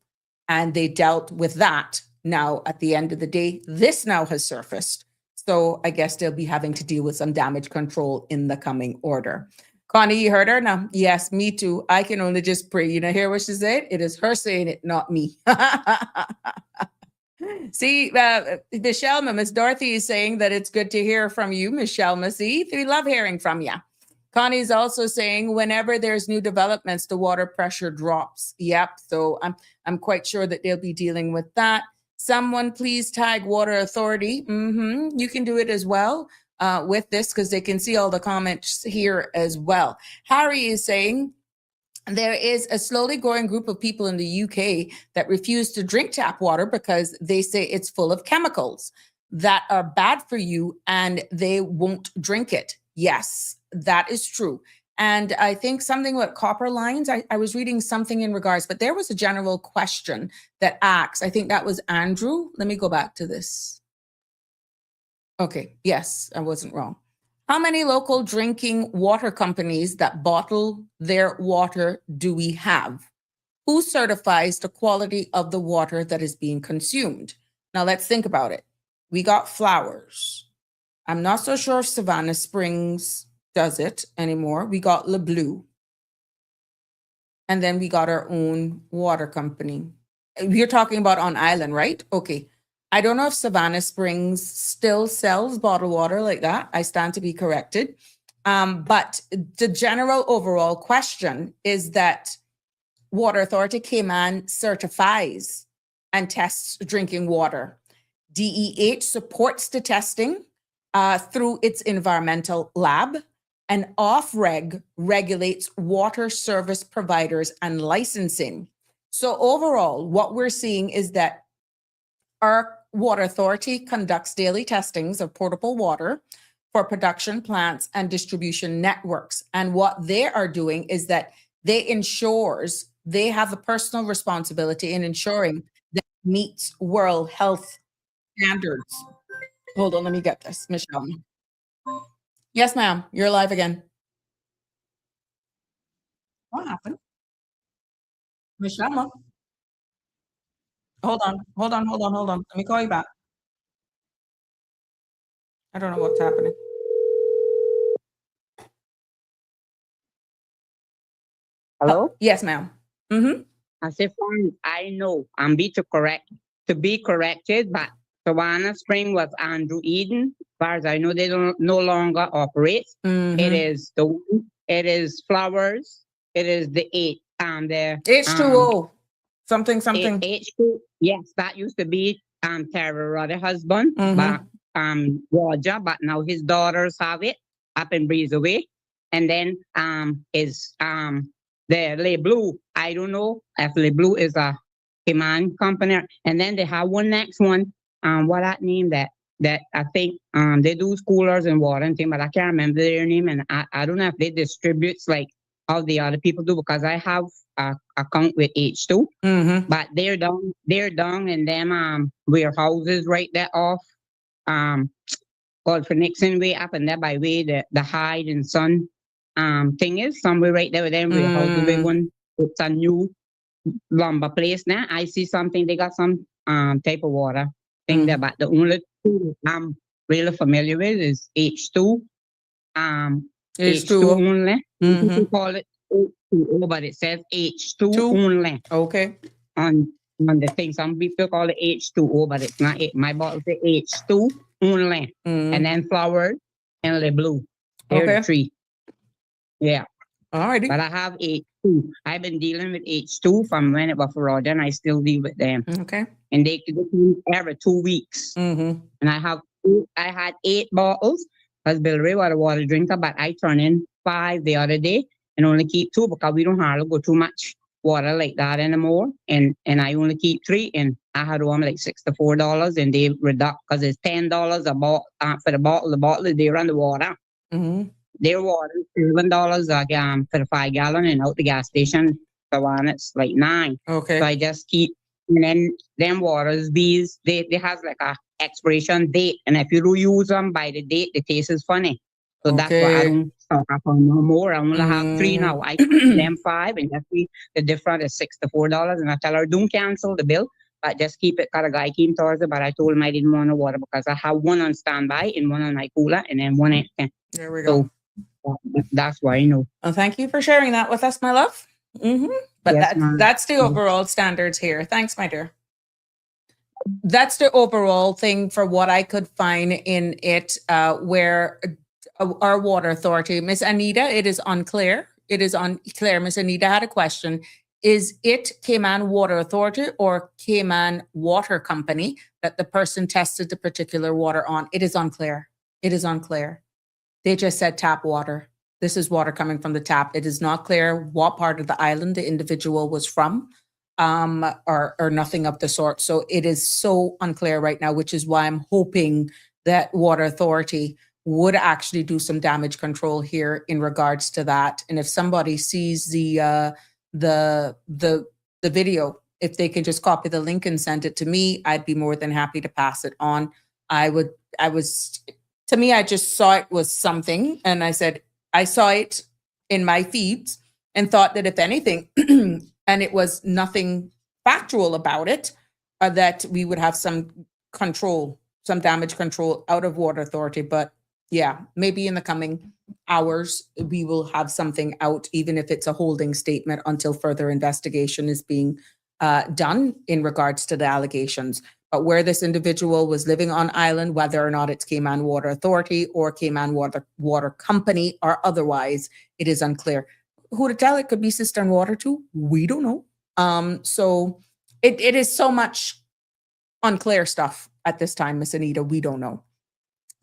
And they dealt with that Now, at the end of the day, this now has surfaced. So I guess they'll be having to deal with some damage control in the coming order. Connie, you heard her now? Yes, me too. I can only just pray. You know, hear what she said? It is her saying it, not me. See, Michelle, Miss Dorothy is saying that it's good to hear from you, Michelle Massey. We love hearing from you. Connie is also saying whenever there's new developments, the water pressure drops. Yep. So I'm quite sure that they'll be dealing with that. Someone please tag Water Authority. You can do it as well with this because they can see all the comments here as well. Harry is saying there is a slowly growing group of people in the UK that refuse to drink tap water because they say it's full of chemicals that are bad for you and they won't drink it. Yes, that is true. And I think something with copper lines, I was reading something in regards, but there was a general question that asks, I think that was Andrew. Let me go back to this. Okay, yes, I wasn't wrong. How many local drinking water companies that bottle their water do we have? Who certifies the quality of the water that is being consumed? Now let's think about it. We got Flowers. I'm not so sure if Savannah Springs does it anymore. We got Le Bleu. And then we got our own water company. You're talking about on island, right? Okay. I don't know if Savannah Springs still sells bottled water like that. I stand to be corrected. But the general overall question is that Water Authority Cayman certifies and tests drinking water. DEH supports the testing through its environmental lab, and OFREG regulates water service providers and licensing. So overall, what we're seeing is that our Water Authority conducts daily testings of potable water for production plants and distribution networks. And what they are doing is that they ensures they have a personal responsibility in ensuring that it meets World Health standards. Hold on, let me get this, Michelle. Yes, ma'am. You're live again. What happened? Michelle? Hold on. Let me call you back. I don't know what's happening. Hello? Yes, ma'am. Mm-hmm. I said, fine, I know I'm to be corrected, but Savannah Spring was Andrew Eden. As far as I know, they don't no longer operate. Mm-hmm. It is Flowers. It is the H2O. Something. H2. Yes, that used to be Tara Rudder husband, but Roger, but now his daughters have it up in Breezeway. And then is the Le Bleu. I don't know if Le Bleu is a Cayman company. And then they have one next one. What that name that I think they do schoolers and water and thing, but I can't remember their name. And I don't know if they distributes like how the other people do because I have a account with H2. But they're down in them warehouses right there off called for Nixon way up and there by way the Hyde and Sun thing is somewhere right there with them warehouses. Big one. It's a new lumber place now. I see something they got some type of water thing there, but the only two I'm really familiar with is H2. H2 only. People call it H2O, but it says H2 only. Okay. On the thing. Some people call it H2O, but it's not it. My bottle says H2 only. And then Flowers and Le Bleu. They're the three. Yeah. All righty. But I have H2. I've been dealing with H2 from when it was for Roger, and I still deal with them. Okay. And they come every 2 weeks. And I had 8 bottles because Bill Ray was a water drinker, but I turned in 5 the other day and only keep 2 because we don't hardly go too much water like that anymore. And I only keep 3, and I had one like $64, and they reduct because it's $10 a bottle for the bottle. The bottle is there on the water. Their water is $7 for the 5 gallon, and out the gas station for one it's like $9. Okay. So I just keep, and then them waters, these they has like a expiration date, and if you do use them by the date, the taste is funny. So that's why I don't stock up on no more. I only have 3 now. I them 5, and just the difference is $64. And I tell her, don't cancel the bill But just keep it, cause a guy came Thursday, but I told him I didn't want no water because I have one on standby and one on my cooler and then one in. There we go. So that's why I know. Well, thank you for sharing that with us, my love. But Yes, ma'am. that's the overall standards here. Thanks, my dear. That's the overall thing for what I could find in it, where our water authority, Miss Anita, it is unclear. It is unclear. Miss Anita had a question. Is it Cayman Water Authority or Cayman Water Company that the person tested the particular water on? It is unclear. It is unclear. They just said tap water. This is water coming from the tap. It is not clear what part of the island the individual was from, or nothing of the sort. So it is so unclear right now, which is why I'm hoping that Water Authority would actually do some damage control here in regards to that. And if somebody sees the video, if they can just copy the link and send it to me, I'd be more than happy to pass it on. To me, I just saw it was something. And I said, I saw it in my feeds and thought that if anything, and it was nothing factual about it, that we would have some control, some damage control out of Water Authority. But yeah, maybe in the coming hours, we will have something out, even if it's a holding statement until further investigation is being done in regards to the allegations. But where this individual was living on island, whether or not it's Cayman Water Authority or Cayman Water Company or otherwise, it is unclear. Who to tell? It could be cistern water too. We don't know. So it is so much unclear stuff at this time, Miss Anita. We don't know.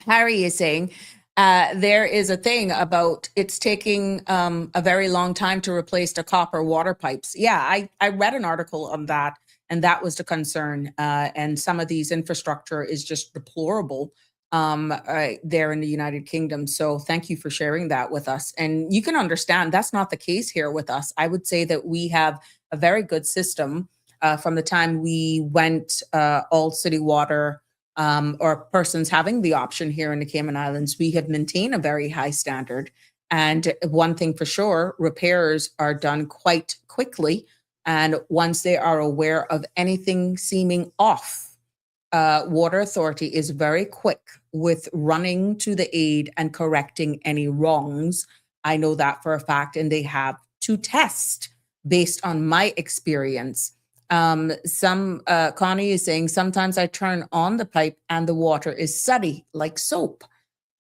Harry is saying there is a thing about it's taking a very long time to replace the copper water pipes. Yeah, I read an article on that, and that was the concern. And some of these infrastructure is just deplorable there in the United Kingdom. So thank you for sharing that with us. And you can understand that's not the case here with us. I would say that we have a very good system from the time we went all city water, or persons having the option here in the Cayman Islands. We have maintained a very high standard. And one thing for sure, repairs are done quite quickly. And once they are aware of anything seeming off, Water Authority is very quick with running to the aid and correcting any wrongs. I know that for a fact, and they have to test based on my experience. Connie is saying, sometimes I turn on the pipe and the water is sudsy like soap.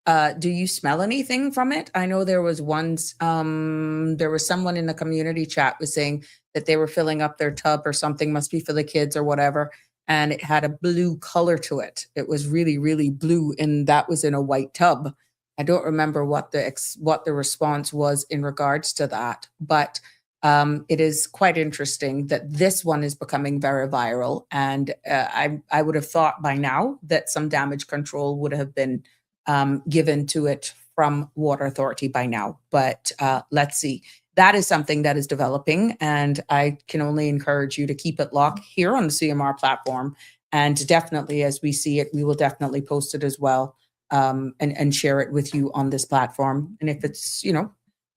Do you smell anything from it? I know there was there was someone in the community chat was saying that they were filling up their tub or something, must be for the kids or whatever. And it had a blue color to it. It was really, really blue. And that was in a white tub. I don't remember what the response was in regards to that, but it is quite interesting that this one is becoming very viral. And I would have thought by now that some damage control would have been given to it from Water Authority by now. But let's see. That is something that is developing, and I can only encourage you to keep it locked here on the CMR platform. And definitely, as we see it, we will definitely post it as well, and share it with you on this platform. And if it's,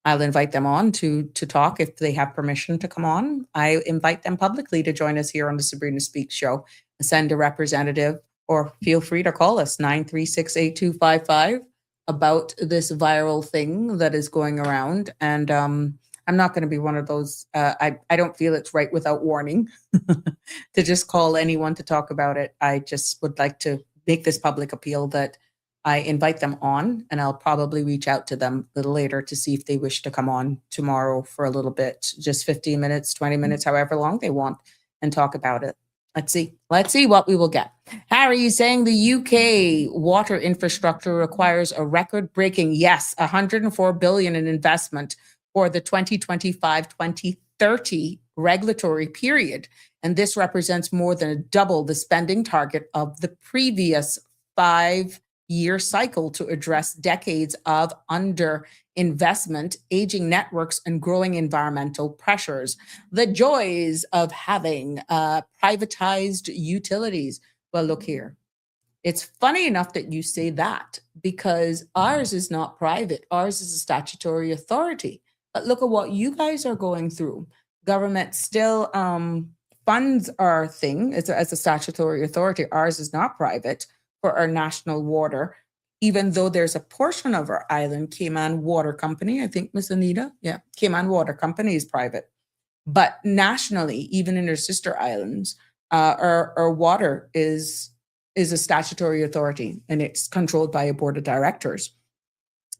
I'll invite them on to talk if they have permission to come on. I invite them publicly to join us here on the Sabrina Speaks show. Send a representative, or feel free to call us 936-8255 about this viral thing that is going around. And I'm not going to be one of those. I don't feel it's right without warning to just call anyone to talk about it. I just would like to make this public appeal that I invite them on, and I'll probably reach out to them a little later to see if they wish to come on tomorrow for a little bit, just 15 minutes, 20 minutes, however long they want, and talk about it. Let's see what we will get. Harry is saying the UK water infrastructure requires a record-breaking, yes, 104 billion in investment for the 2025-2030 regulatory period. And this represents more than double the spending target of the previous 5-year cycle to address decades of underinvestment, aging networks, and growing environmental pressures. The joys of having privatized utilities. Well, look here. It's funny enough that you say that, because ours is not private. Ours is a statutory authority. But look at what you guys are going through. Government still funds our thing as a statutory authority. Ours is not private for our national water, even though there's a portion of our island, Cayman Water Company, I think, Miss Anita, yeah, Cayman Water Company is private. But nationally, even in their sister islands, our water is a statutory authority, and it's controlled by a board of directors.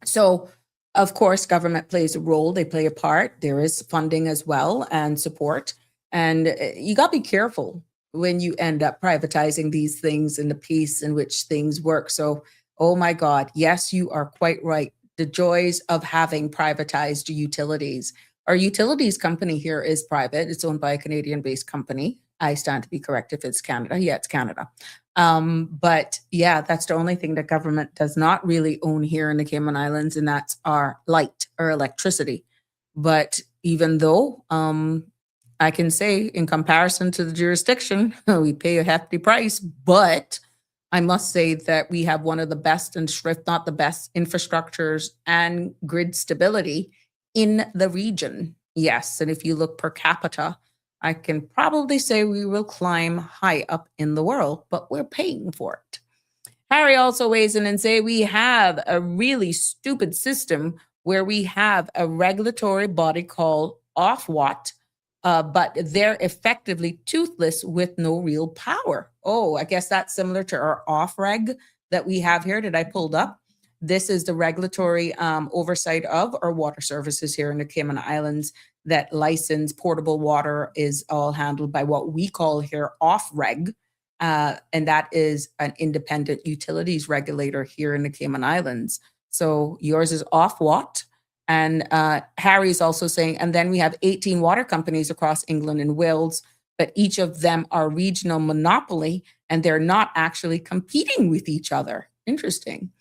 So, of course, government plays a role. They play a part. There is funding as well and support. And you got to be careful when you end up privatizing these things and the pace in which things work. So, oh my God, yes, you are quite right. The joys of having privatized utilities. Our utilities company here is private. It's owned by a Canadian-based company. I stand to be correct if it's Canada. Yeah, it's Canada. But yeah, that's the only thing that government does not really own here in the Cayman Islands, and that's our light or electricity. But even though I can say in comparison to the jurisdiction, we pay a hefty price, but I must say that we have one of the best, and if not the best, infrastructures and grid stability in the region. Yes, and if you look per capita, I can probably say we will climb high up in the world, but we're paying for it. Harry also weighs in and say we have a really stupid system where we have a regulatory body called Ofwat, but they're effectively toothless with no real power. Oh, I guess that's similar to our OFREG that we have here that I pulled up. This is the regulatory oversight of our water services here in the Cayman Islands that license portable water is all handled by what we call here OFREG. And that is an independent utilities regulator here in the Cayman Islands. So yours is Ofwat. And Harry's also saying, and then we have 18 water companies across England and Wales, but each of them are regional monopoly and they're not actually competing with each other. Interesting.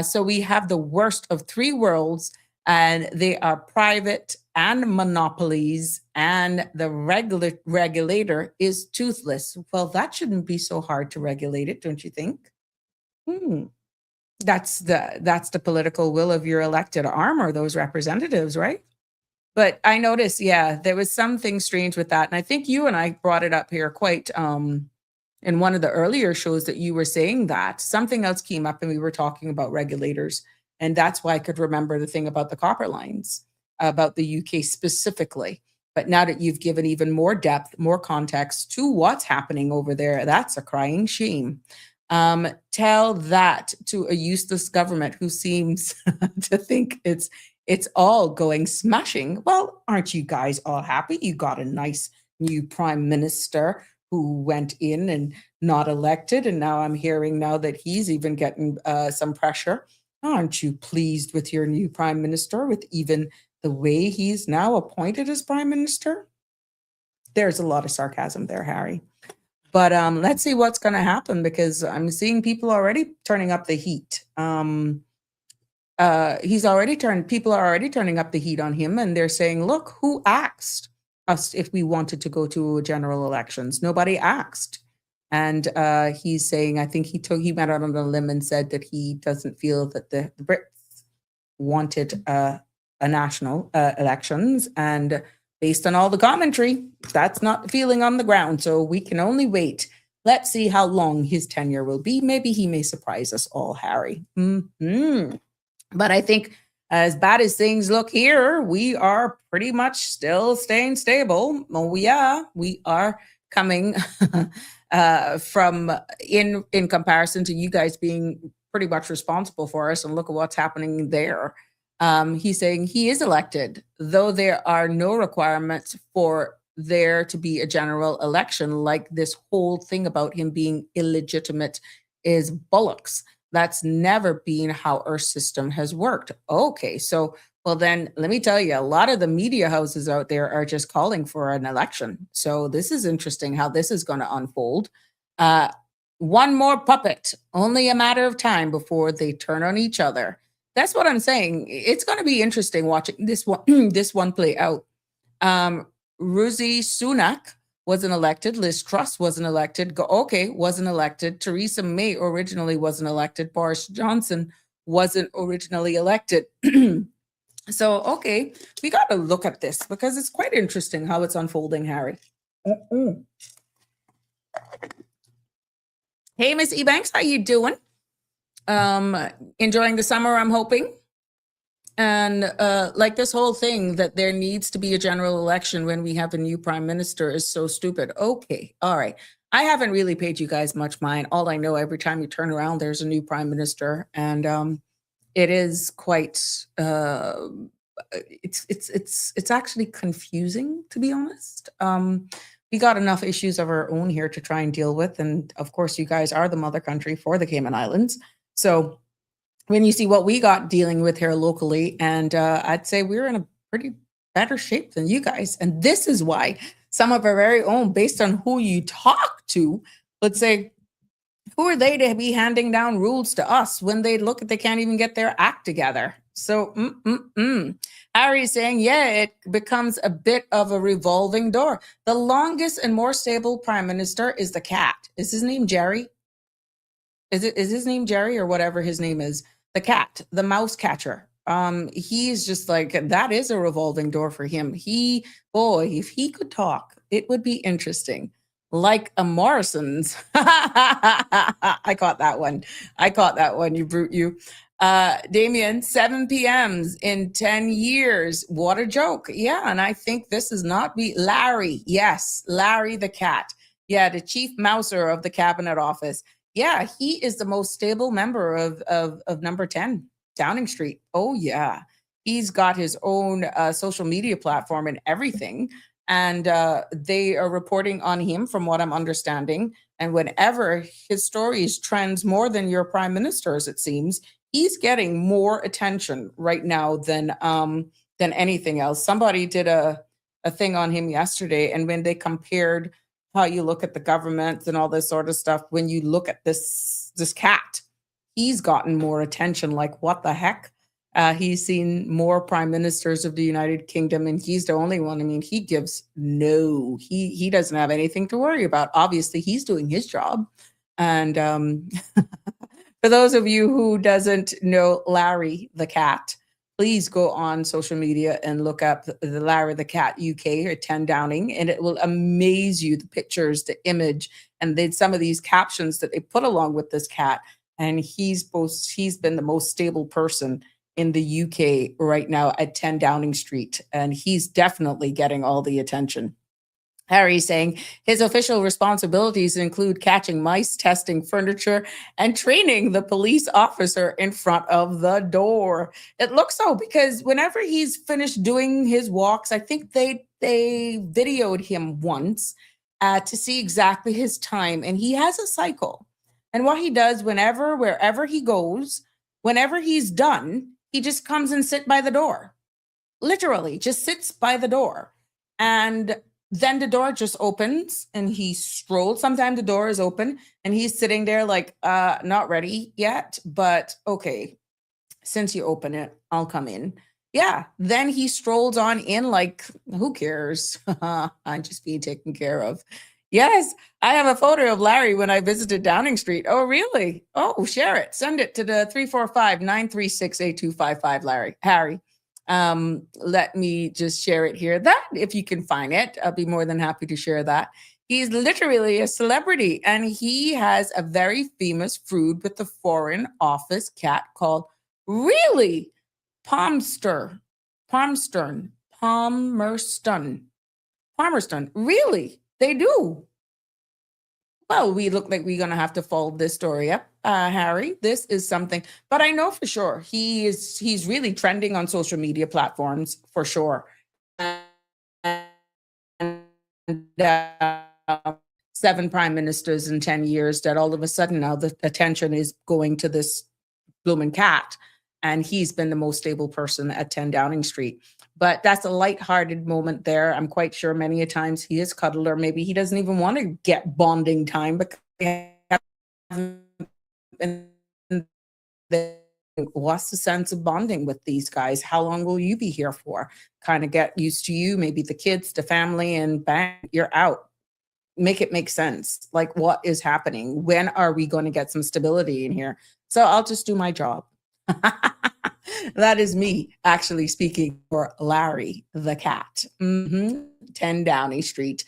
So we have the worst of three worlds, and they are private and monopolies, and the regulator is toothless. Well, that shouldn't be so hard to regulate it, don't you think? That's the political will of your elected arm or those representatives, right? But I noticed, yeah, there was something strange with that. And I think you and I brought it up here quite in one of the earlier shows that you were saying that something else came up and we were talking about regulators. And that's why I could remember the thing about the copper lines, about the UK specifically. But now that you've given even more depth, more context to what's happening over there, that's a crying shame. Tell that to a useless government who seems to think it's all going smashing. Well, aren't you guys all happy? You got a nice new prime minister who went in and not elected. And now I'm hearing now that he's even getting some pressure. Aren't you pleased with your new prime minister, with even the way he's now appointed as prime minister? There's a lot of sarcasm there, Harry. But let's see what's going to happen, because I'm seeing people already turning up the heat. People are already turning up the heat on him, and they're saying, look, who asked us if we wanted to go to general elections? Nobody asked. And he's saying, I think he went out on a limb and said that he doesn't feel that the Brits wanted a national elections. And based on all the commentary, that's not the feeling on the ground. So we can only wait. Let's see how long his tenure will be. Maybe he may surprise us all, Harry. But I think as bad as things look here, we are pretty much still staying stable. Oh, yeah, we are coming from in comparison to you guys being pretty much responsible for us. And look at what's happening there. He's saying he is elected, though there are no requirements for there to be a general election. Like this whole thing about him being illegitimate is bollocks. That's never been how our system has worked. Okay, so, well then, let me tell you, a lot of the media houses out there are just calling for an election. So this is interesting how this is going to unfold. One more puppet, only a matter of time before they turn on each other. That's what I'm saying. It's going to be interesting watching this one play out. Rishi Sunak wasn't elected. Liz Truss wasn't elected. Wasn't elected. Theresa May originally wasn't elected. Boris Johnson wasn't originally elected. So, okay, we got to look at this because it's quite interesting how it's unfolding, Harry. Hey, Miss Ebanks, how you doing? Enjoying the summer, I'm hoping. And like this whole thing that there needs to be a general election when we have a new prime minister is so stupid. Okay, all right. I haven't really paid you guys much mind. All I know, every time you turn around, there's a new prime minister, and it is quite. It's actually confusing, to be honest. We got enough issues of our own here to try and deal with, and of course, you guys are the mother country for the Cayman Islands, so when you see what we got dealing with here locally, and I'd say we're in a pretty better shape than you guys. And this is why some of our very own, based on who you talk to, let's say, who are they to be handing down rules to us when they look at they can't even get their act together? So Harry's saying, yeah, it becomes a bit of a revolving door. The longest and more stable prime minister is the cat. Is his name Jerry? Is his name Jerry or whatever his name is? The cat, the mouse catcher. He's just like, that is a revolving door for him. Boy, if he could talk, it would be interesting. Like a Morrison's. I caught that one. You brute, you. Damien, 7 p.m.s in 10 years. What a joke. Yeah, and I think this is not Larry. Yes, Larry the cat. Yeah, the chief mouser of the cabinet office. Yeah, he is the most stable member of number 10, Downing Street. Oh, yeah. He's got his own social media platform and everything. And they are reporting on him from what I'm understanding. And whenever his stories trends more than your prime minister's, it seems, he's getting more attention right now than anything else. Somebody did a thing on him yesterday. And when they compared how you look at the government and all this sort of stuff, when you look at this cat, he's gotten more attention. Like, what the heck? He's seen more prime ministers of the United Kingdom, and he's the only one. I mean, he doesn't have anything to worry about. Obviously, he's doing his job. And for those of you who doesn't know Larry the cat, please go on social media and look up the Larry the Cat UK or 10 Downing, and it will amaze you, the pictures, the image, and then some of these captions that they put along with this cat. And he's been the most stable person in the UK right now at 10 Downing Street, and he's definitely getting all the attention. Harry's saying his official responsibilities include catching mice, testing furniture, and training the police officer in front of the door. It looks so, because whenever he's finished doing his walks, I think they videoed him once to see exactly his time. And he has a cycle. And what he does wherever he goes, whenever he's done, he just comes and sits by the door. Literally, just sits by the door. And then the door just opens and he strolls. Sometimes the door is open and he's sitting there like, not ready yet, but okay, since you open it, I'll come in. Yeah. Then he strolls on in like, who cares? I'm just being taken care of. Yes, I have a photo of Larry when I visited Downing Street. Oh, really? Oh, share it. Send it to the 345-936-8255, Harry. Let me just share it here. That, if you can find it, I'll be more than happy to share that. He's literally a celebrity, and he has a very famous food with the Foreign Office cat called Palmerston. Really? They do. Well, we look like we're going to have to follow this story up, Harry. This is something, but I know for sure he's really trending on social media platforms for sure. And 7 prime ministers in 10 years that all of a sudden now the attention is going to this blooming cat. And he's been the most stable person at 10 Downing Street. But that's a lighthearted moment there. I'm quite sure many a times he is cuddled, or maybe he doesn't even want to get bonding time because what's the sense of bonding with these guys? How long will you be here for? Kind of get used to you, maybe the kids, the family, and bang, you're out. Make it make sense. Like, what is happening? When are we going to get some stability in here? So I'll just do my job. That is me actually speaking for Larry the cat. 10 Downing Street.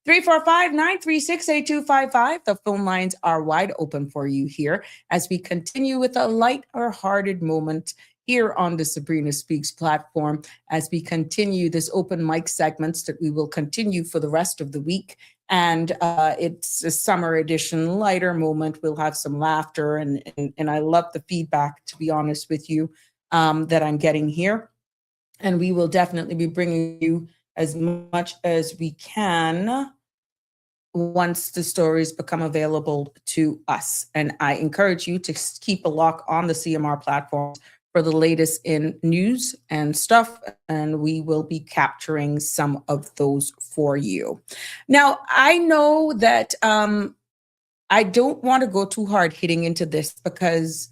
345-936-8255. The phone lines are wide open for you here as we continue with a light-hearted moment here on the Sabrina Speaks platform as we continue this open mic segments that we will continue for the rest of the week. And it's a summer edition, lighter moment. We'll have some laughter, and I love the feedback, to be honest with you, that I'm getting here. And we will definitely be bringing you as much as we can once the stories become available to us. And I encourage you to keep a lock on the CMR platforms for the latest in news and stuff, and we will be capturing some of those for you. Now, I know that I don't want to go too hard hitting into this because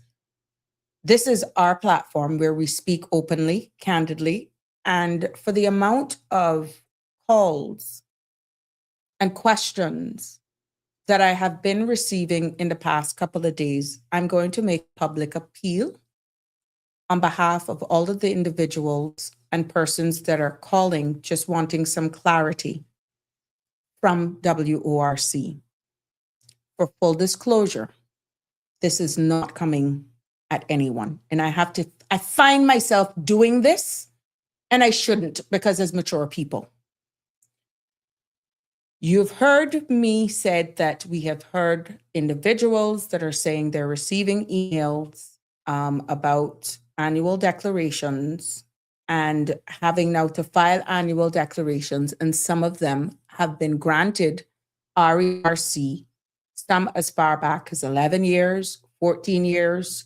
this is our platform where we speak openly, candidly, and for the amount of calls and questions that I have been receiving in the past couple of days, I'm going to make public appeal on behalf of all of the individuals and persons that are calling, just wanting some clarity from WORC. For full disclosure, this is not coming at anyone. And I find myself doing this, and I shouldn't, because as mature people. You've heard me said that we have heard individuals that are saying they're receiving emails about annual declarations and having now to file annual declarations, and some of them have been granted RERC, some as far back as 11 years, 14 years,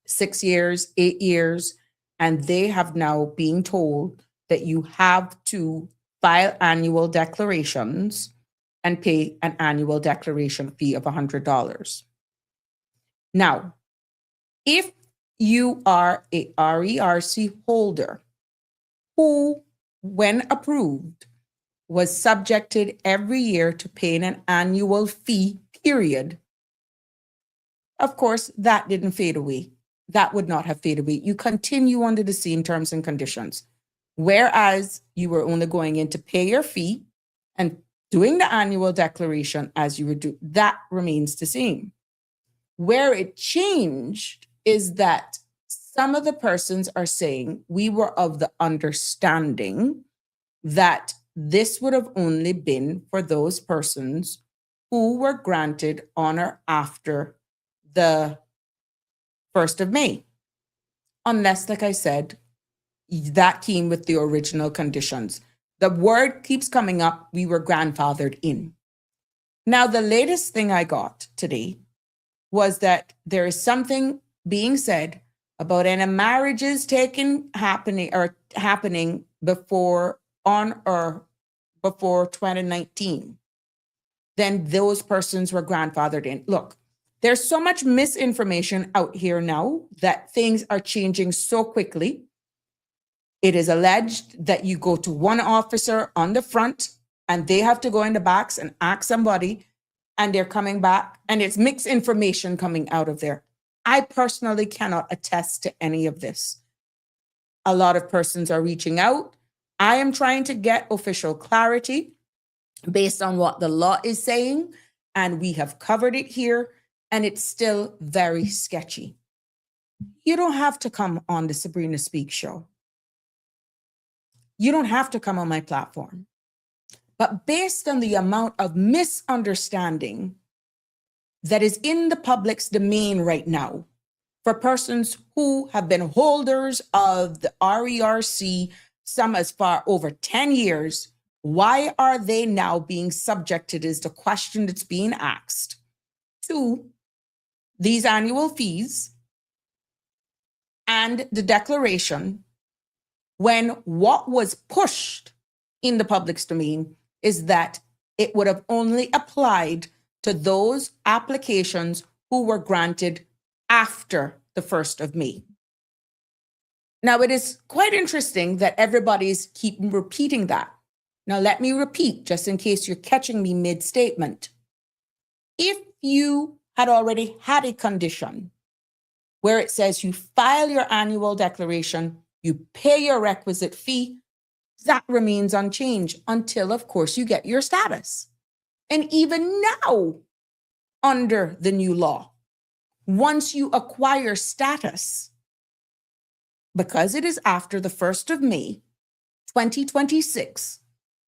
6 years, 8 years, and they have now been told that you have to file annual declarations and pay an annual declaration fee of $100. Now, if you are a RERC holder who, when approved, was subjected every year to paying an annual fee, period, of course, that didn't fade away. That would not have faded away. You continue under the same terms and conditions. Whereas you were only going in to pay your fee and doing the annual declaration as you would do, that remains the same. Where it changed is that some of the persons are saying we were of the understanding that this would have only been for those persons who were granted on or after the 1st of May. Unless, like I said, that came with the original conditions. The word keeps coming up, we were grandfathered in. Now, the latest thing I got today was that there is something being said about any marriages happening before 2019. Then those persons were grandfathered in. Look, there's so much misinformation out here now that things are changing so quickly. It is alleged that you go to one officer on the front and they have to go in the backs and ask somebody, and they're coming back and it's mixed information coming out of there. I personally cannot attest to any of this. A lot of persons are reaching out. I am trying to get official clarity based on what the law is saying, and we have covered it here, and it's still very sketchy. You don't have to come on the Sabrina Speak show. You don't have to come on my platform. But based on the amount of misunderstanding that is in the public's domain right now, for persons who have been holders of the RERC, some as far over 10 years, why are they now being subjected is the question that's being asked to these annual fees and the declaration, when what was pushed in the public's domain is that it would have only applied to those applications who were granted after the 1st of May. Now, it is quite interesting that everybody's keep repeating that. Now, let me repeat, just in case you're catching me mid-statement. If you had already had a condition where it says you file your annual declaration, you pay your requisite fee, That remains unchanged until, of course, you get your status. And even now, under the new law, once you acquire status, because it is after the 1st of May, 2026,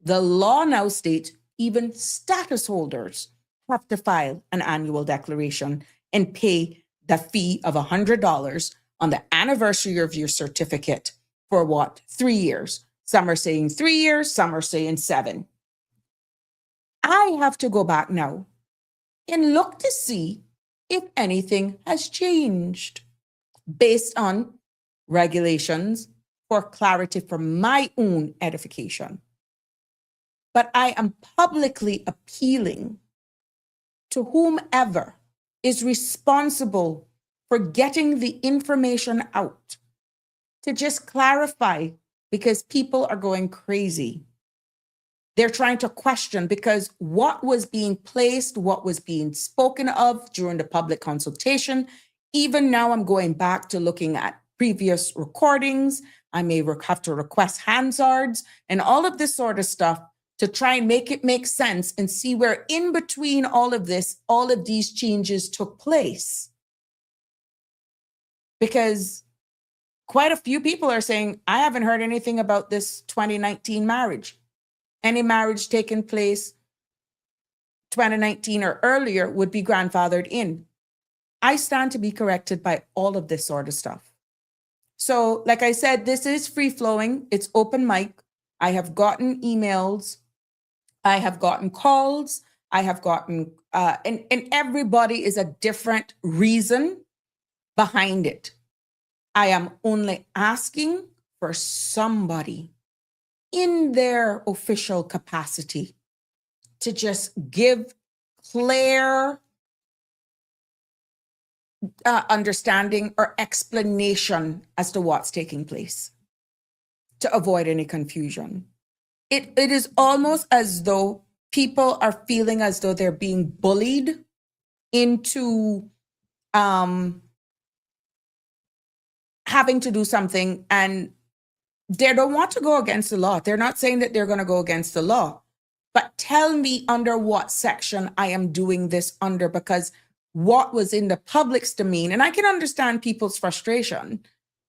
the law now states even status holders have to file an annual declaration and pay the fee of $100 on the anniversary of your certificate for what? 3 years. Some are saying 3 years, some are saying 7. I have to go back now and look to see if anything has changed based on regulations for clarity for my own edification. But I am publicly appealing to whomever is responsible for getting the information out to just clarify, because people are going crazy. They're trying to question because what was being placed, what was being spoken of during the public consultation, even now I'm going back to looking at previous recordings. I may have to request Hansards and all of this sort of stuff to try and make it make sense and see where in between all of this, all of these changes took place. Because quite a few people are saying, I haven't heard anything about this 2019 marriage. Any marriage taking place 2019 or earlier would be grandfathered in. I stand to be corrected by all of this sort of stuff. So, like I said, this is free flowing. It's open mic. I have gotten emails. I have gotten calls. I have gotten, and everybody is a different reason behind it. I am only asking for somebody in their official capacity to just give clear understanding or explanation as to what's taking place to avoid any confusion. It is almost as though people are feeling as though they're being bullied into having to do something, and they don't want to go against the law. They're not saying that they're going to go against the law, but tell me under what section I am doing this under, because what was in the public's domain, and I can understand people's frustration,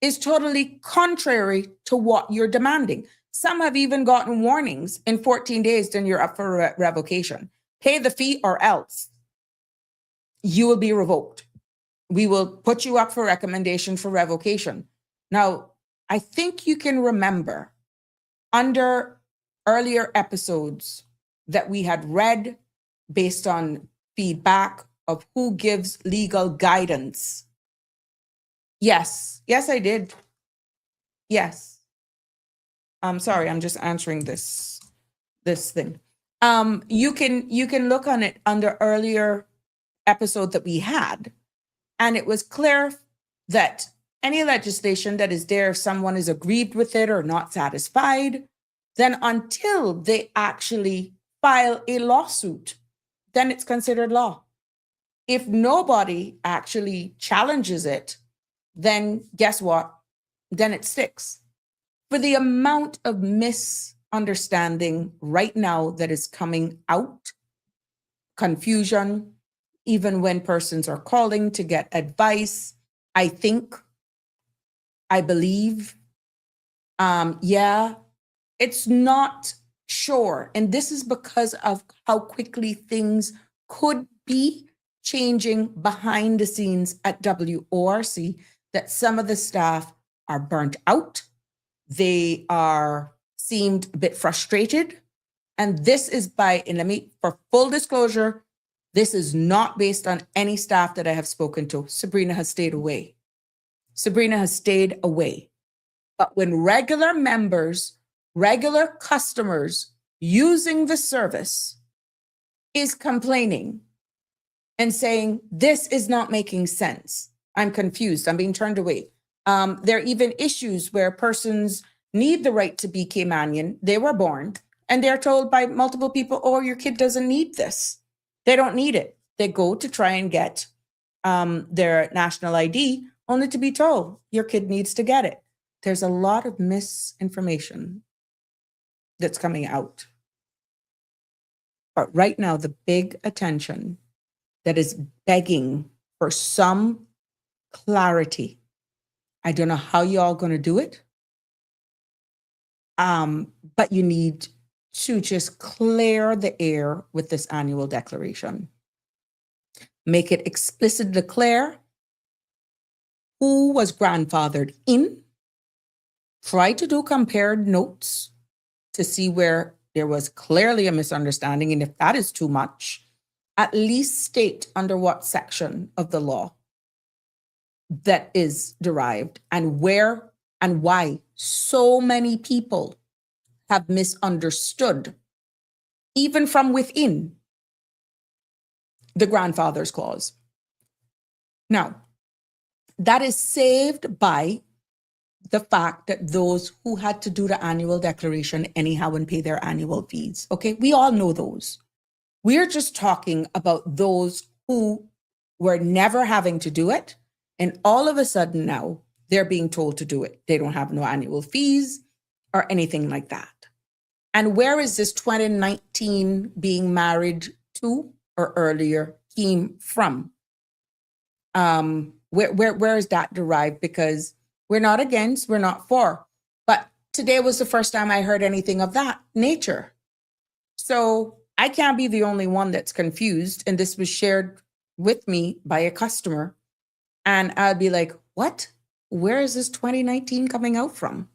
is totally contrary to what you're demanding. Some have even gotten warnings in 14 days, then you're up for revocation. Pay the fee or else you will be revoked. We will put you up for recommendation for revocation. Now, I think you can remember under earlier episodes that we had read based on feedback of who gives legal guidance. Yes, I did. Yes. I'm sorry, I'm just answering this thing. You can look on it under earlier episode that we had, and it was clear that any legislation that is there, if someone is aggrieved with it or not satisfied, then until they actually file a lawsuit, then it's considered law. If nobody actually challenges it, then guess what? Then it sticks. For the amount of misunderstanding right now that is coming out, confusion, even when persons are calling to get advice, I believe, it's not sure. And this is because of how quickly things could be changing behind the scenes at WORC, that some of the staff are burnt out. They seemed a bit frustrated. And this is for full disclosure, this is not based on any staff that I have spoken to. Sabrina has stayed away. But when regular members, regular customers using the service is complaining and saying, this is not making sense, I'm confused, I'm being turned away. There are even issues where persons need the right to be Caymanian. They were born and they're told by multiple people, oh, your kid doesn't need this. They don't need it. They go to try and get their national ID only to be told your kid needs to get it. There's a lot of misinformation that's coming out. But right now, the big attention that is begging for some clarity. I don't know how y'all going to do it. But you need to just clear the air with this annual declaration. Make it explicit, declare who was grandfathered in. Try to do compared notes to see where there was clearly a misunderstanding. And if that is too much, at least state under what section of the law that is derived and where and why so many people have misunderstood, even from within the grandfather's clause. Now, that is saved by the fact that those who had to do the annual declaration anyhow and pay their annual fees. Okay, we all know those. We're just talking about those who were never having to do it. And all of a sudden now they're being told to do it. They don't have no annual fees or anything like that. And where is this 2019 being married to or earlier came from? Where is that derived? Because we're not against, we're not for. But today was the first time I heard anything of that nature. So I can't be the only one that's confused. And this was shared with me by a customer. And I'd be like, what? Where is this 2019 coming out from?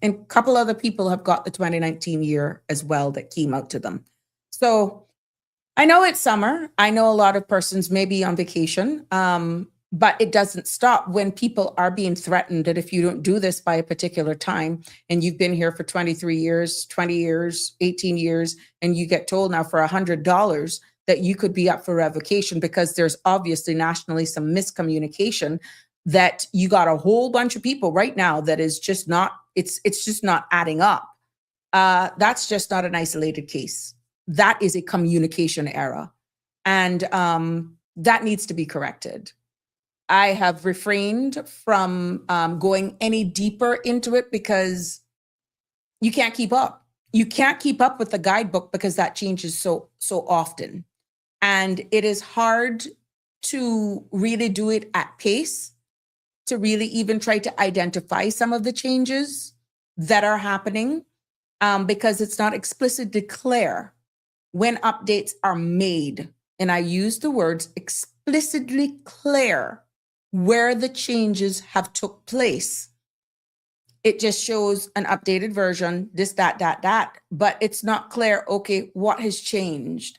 And a couple other people have got the 2019 year as well that came out to them. So I know it's summer. I know a lot of persons may be on vacation, but it doesn't stop when people are being threatened that if you don't do this by a particular time and you've been here for 23 years, 20 years, 18 years, and you get told now for $100 that you could be up for revocation because there's obviously nationally some miscommunication that you got a whole bunch of people right now that is just not, it's just not adding up. That's just not an isolated case. That is a communication error. And that needs to be corrected. I have refrained from going any deeper into it because you can't keep up. You can't keep up with the guidebook because that changes so often. And it is hard to really do it at pace, to really even try to identify some of the changes that are happening because it's not explicitly clear when updates are made. And I use the words explicitly clear where the changes have took place. It just shows an updated version, this, that, but it's not clear, okay, what has changed?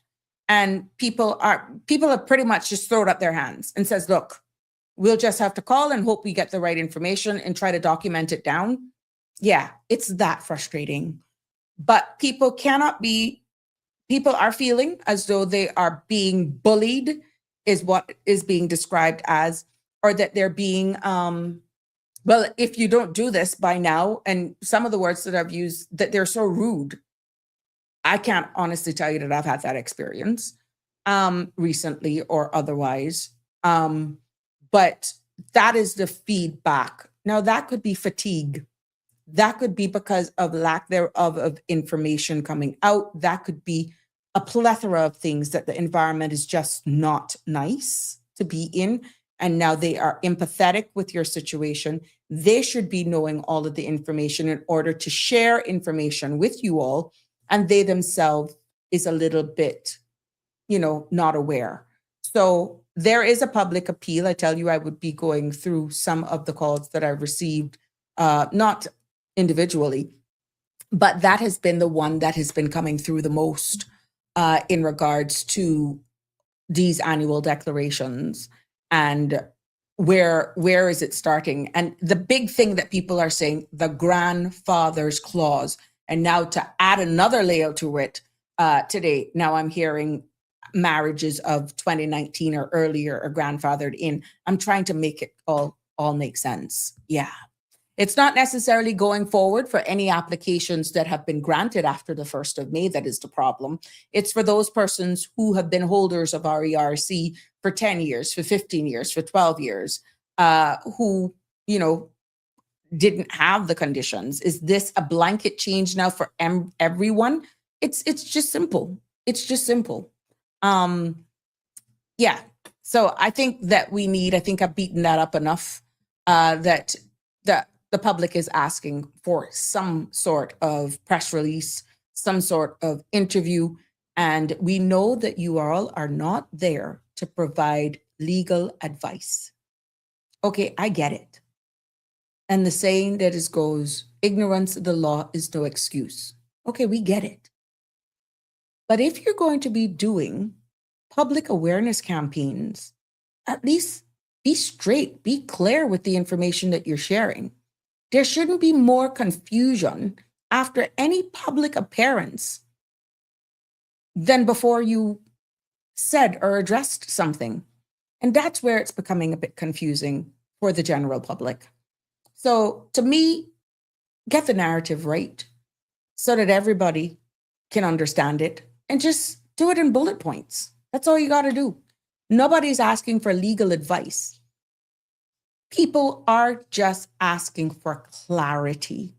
And people have pretty much just thrown up their hands and says, look, we'll just have to call and hope we get the right information and try to document it down. Yeah, it's that frustrating. But people are feeling as though they are being bullied is what is being described as, or that they're being, well, if you don't do this by now, and some of the words that I've used, that they're so rude. I can't honestly tell you that I've had that experience recently or otherwise. But that is the feedback. Now, that could be fatigue. That could be because of lack thereof of information coming out. That could be a plethora of things that the environment is just not nice to be in. And now they are empathetic with your situation. They should be knowing all of the information in order to share information with you all. And they themselves is a little bit, not aware. So there is a public appeal. I tell you, I would be going through some of the calls that I've received, not individually, but that has been the one that has been coming through the most in regards to these annual declarations and where is it starting? And the big thing that people are saying, the grandfather's clause, and now to add another layer to it today, now I'm hearing marriages of 2019 or earlier are grandfathered in. I'm trying to make it all make sense. Yeah. It's not necessarily going forward for any applications that have been granted after the 1st of May that is the problem. It's for those persons who have been holders of RERC for 10 years, for 15 years, for 12 years, who, didn't have the conditions. Is this a blanket change now for everyone? It's just simple. It's just simple. Yeah. So I think that I think I've beaten that up enough, that the public is asking for some sort of press release, some sort of interview. And we know that you all are not there to provide legal advice. Okay, I get it. And the saying that is goes, ignorance of the law is no excuse. Okay, we get it. But if you're going to be doing public awareness campaigns, at least be straight, be clear with the information that you're sharing. There shouldn't be more confusion after any public appearance than before you said or addressed something. And that's where it's becoming a bit confusing for the general public. So to me, get the narrative right so that everybody can understand it, and just do it in bullet points. That's all you got to do. Nobody's asking for legal advice. People are just asking for clarity,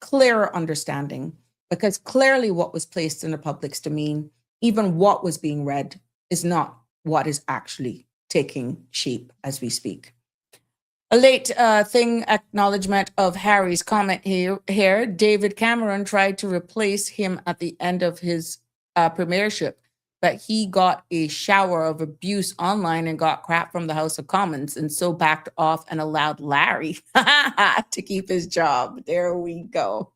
clearer understanding, because clearly what was placed in the public's domain, even what was being read, is not what is actually taking shape as we speak. A late acknowledgement of Harry's comment here. David Cameron tried to replace him at the end of his premiership, but he got a shower of abuse online and got crap from the House of Commons, and so backed off and allowed Larry to keep his job. There we go.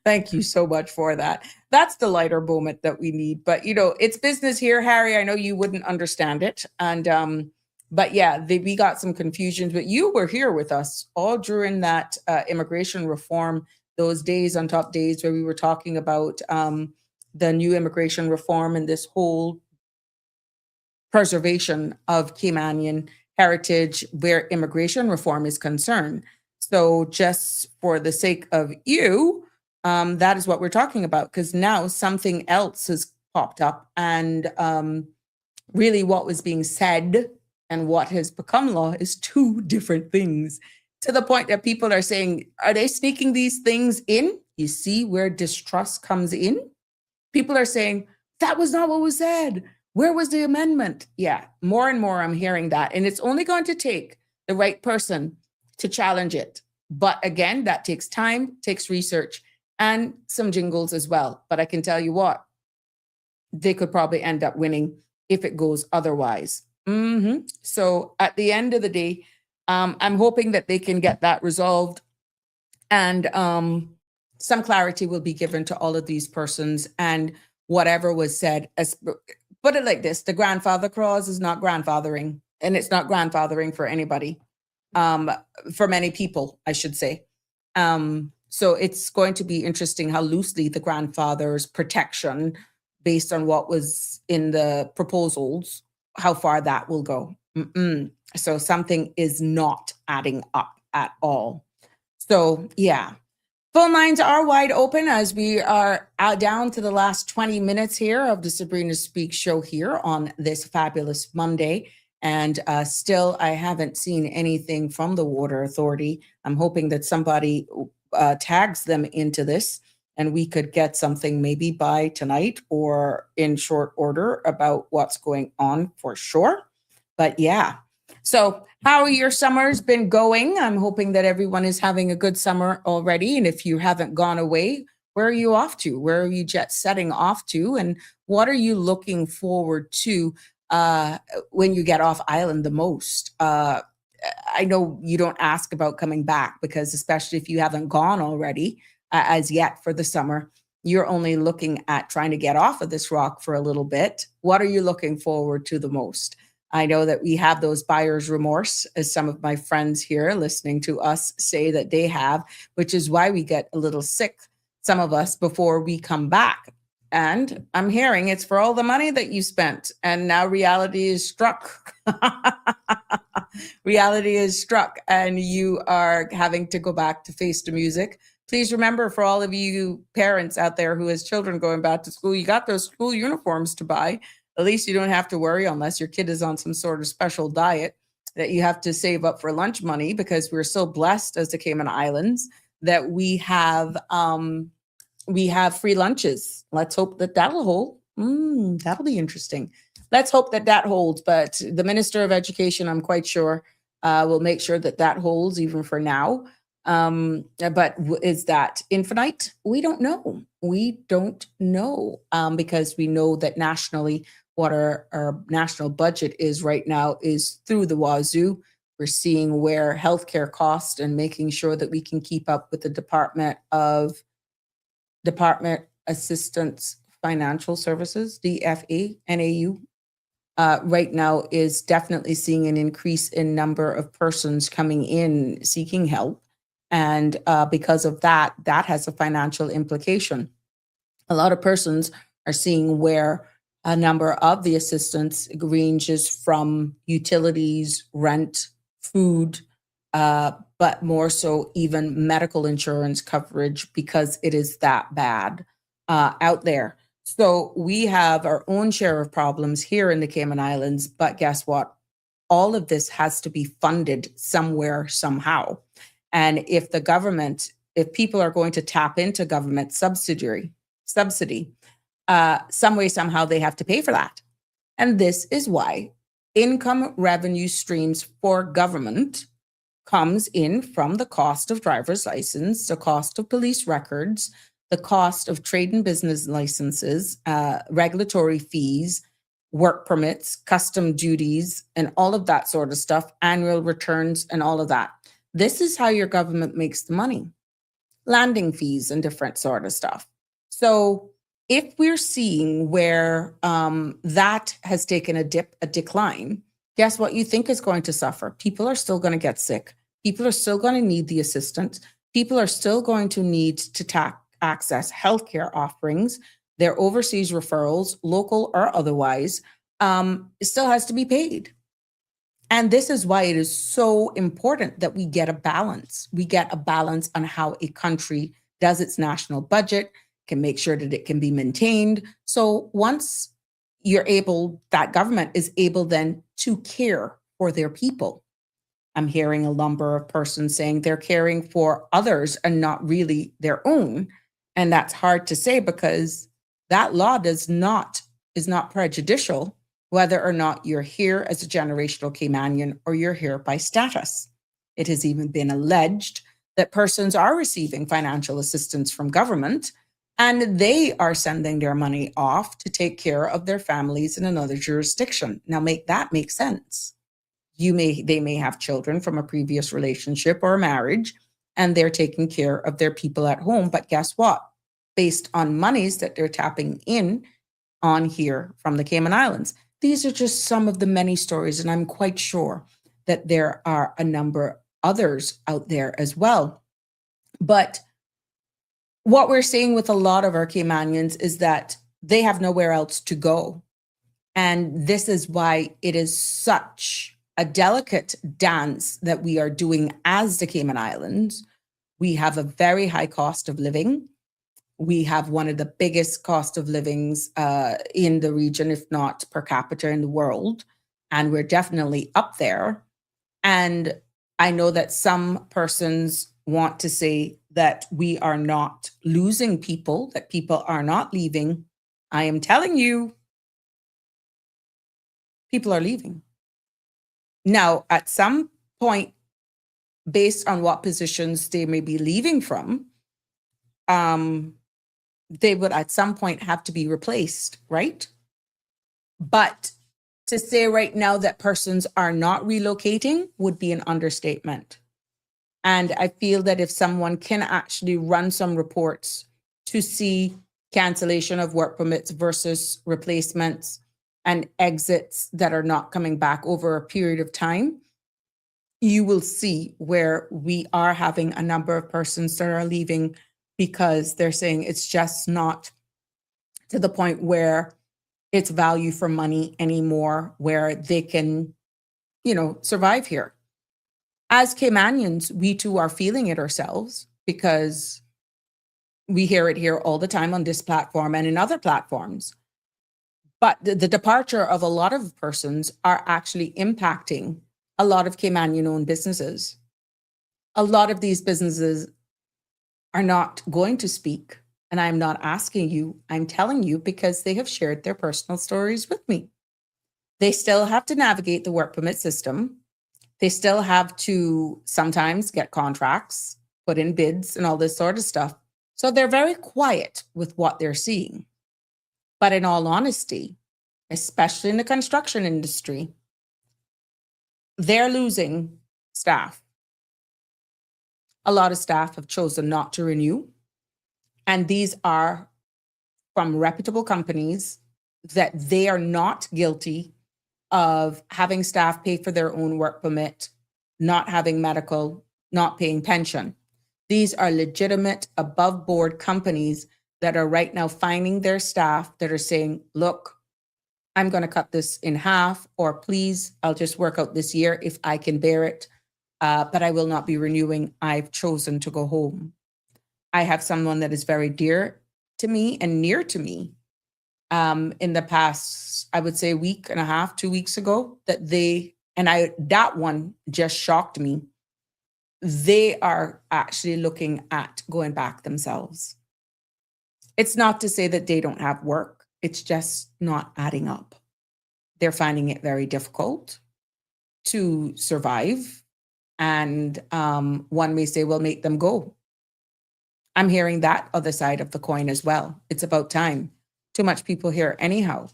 Thank you so much for that. That's the lighter moment that we need. But, it's business here, Harry. I know you wouldn't understand it. And, but yeah, we got some confusions, but you were here with us all during that immigration reform, those days on top days where we were talking about the new immigration reform and this whole preservation of Caymanian heritage where immigration reform is concerned. So just for the sake of you, that is what we're talking about, because now something else has popped up, and really what was being said and what has become law is two different things, to the point that people are saying, are they sneaking these things in? You see where distrust comes in? People are saying, that was not what was said. Where was the amendment? Yeah, more and more I'm hearing that. And it's only going to take the right person to challenge it. But again, that takes time, takes research, and some jingles as well. But I can tell you what, they could probably end up winning if it goes otherwise. So at the end of the day, I'm hoping that they can get that resolved, and some clarity will be given to all of these persons, and whatever was said, put it like this, the grandfather clause is not grandfathering, and it's not grandfathering for anybody, for many people, I should say. So it's going to be interesting how loosely the grandfather's protection, based on what was in the proposals, how far that will go. So something is not adding up at all. So yeah, phone lines are wide open as we are down to the last 20 minutes here of the Sabrina Speaks show here on this fabulous Monday. And still, I haven't seen anything from the Water Authority. I'm hoping that somebody tags them into this, and we could get something maybe by tonight or in short order about what's going on for sure. But yeah, so how your summer's been going? I'm hoping that everyone is having a good summer already. And if you haven't gone away, where are you off to? Where are you jet setting off to? And what are you looking forward to when you get off island the most? I know you don't ask about coming back, because especially if you haven't gone already as yet for the summer, you're only looking at trying to get off of this rock for a little bit. What are you looking forward to the most? I know that we have those buyer's remorse, as some of my friends here listening to us say that they have, which is why we get a little sick, some of us, before we come back. And I'm hearing it's for all the money that you spent, and now reality is struck. Reality is struck, and you are having to go back to face the music. Please remember, for all of you parents out there who has children going back to school, you got those school uniforms to buy. At least you don't have to worry, unless your kid is on some sort of special diet. that you have to save up for lunch money, because we're so blessed as the Cayman Islands that we have free lunches. Let's hope that that'll hold. That'll be interesting. Let's hope that that holds. But the Minister of Education, I'm quite sure, will make sure that that holds even for now. But is that infinite? We don't know. We don't know, because we know that nationally, what our national budget is right now is through the wazoo. We're seeing where healthcare costs and making sure that we can keep up with the Department Assistance Financial Services, DFA, NAU, right now is definitely seeing an increase in number of persons coming in seeking help. And because of that, that has a financial implication. A lot of persons are seeing where a number of the assistance ranges from utilities, rent, food, but more so even medical insurance coverage, because it is that bad out there. So we have our own share of problems here in the Cayman Islands, but guess what? All of this has to be funded somewhere, somehow. And if the government, if people are going to tap into government subsidy, some way, somehow they have to pay for that. And this is why income revenue streams for government comes in from the cost of driver's license, the cost of police records, the cost of trade and business licenses, regulatory fees, work permits, custom duties, and all of that sort of stuff, annual returns and all of that. This is how your government makes the money. Landing fees and different sort of stuff. So if we're seeing where that has taken a decline, guess what you think is going to suffer? People are still going to get sick. People are still going to need the assistance. People are still going to need to access healthcare offerings, their overseas referrals, local or otherwise, it still has to be paid. And this is why it is so important that we get a balance. We get a balance on how a country does its national budget, can make sure that it can be maintained. So once that government is able then to care for their people. I'm hearing a number of persons saying they're caring for others and not really their own. And that's hard to say, because that law is not prejudicial whether or not you're here as a generational Caymanian or you're here by status. It has even been alleged that persons are receiving financial assistance from government and they are sending their money off to take care of their families in another jurisdiction. Now, make that make sense. They may have children from a previous relationship or a marriage, and they're taking care of their people at home. But guess what? Based on monies that they're tapping in on here from the Cayman Islands. These are just some of the many stories, and I'm quite sure that there are a number others out there as well. But what we're seeing with a lot of our Caymanians is that they have nowhere else to go. And this is why it is such a delicate dance that we are doing as the Cayman Islands. We have a very high cost of living. We have one of the biggest cost of livings in the region, if not per capita in the world. And we're definitely up there. And I know that some persons want to say that we are not losing people, that people are not leaving. I am telling you, people are leaving. Now, at some point, based on what positions they may be leaving from, they would at some point have to be replaced, right? But to say right now that persons are not relocating would be an understatement. And I feel that if someone can actually run some reports to see cancellation of work permits versus replacements and exits that are not coming back over a period of time, you will see where we are having a number of persons that are leaving because they're saying it's just not to the point where it's value for money anymore, where they can, survive here. As Caymanians, we too are feeling it ourselves because we hear it here all the time on this platform and in other platforms. But the departure of a lot of persons are actually impacting a lot of Caymanian-owned businesses. A lot of these businesses are not going to speak. And I'm not asking you, I'm telling you because they have shared their personal stories with me. They still have to navigate the work permit system. They still have to sometimes get contracts, put in bids, and all this sort of stuff. So they're very quiet with what they're seeing. But in all honesty, especially in the construction industry, they're losing staff. A lot of staff have chosen not to renew. And these are from reputable companies that they are not guilty of having staff pay for their own work permit, not having medical, not paying pension. These are legitimate above board companies that are right now finding their staff that are saying, look, I'm going to cut this in half, or please, I'll just work out this year if I can bear it, but I will not be renewing. I've chosen to go home. I have someone that is very dear to me and near to me in the past, I would say week and a half, 2 weeks ago, that one just shocked me. They are actually looking at going back themselves. It's not to say that they don't have work. It's just not adding up. They're finding it very difficult to survive. And one may say, well, make them go. I'm hearing that other side of the coin as well. It's about time. Too much people here anyhow.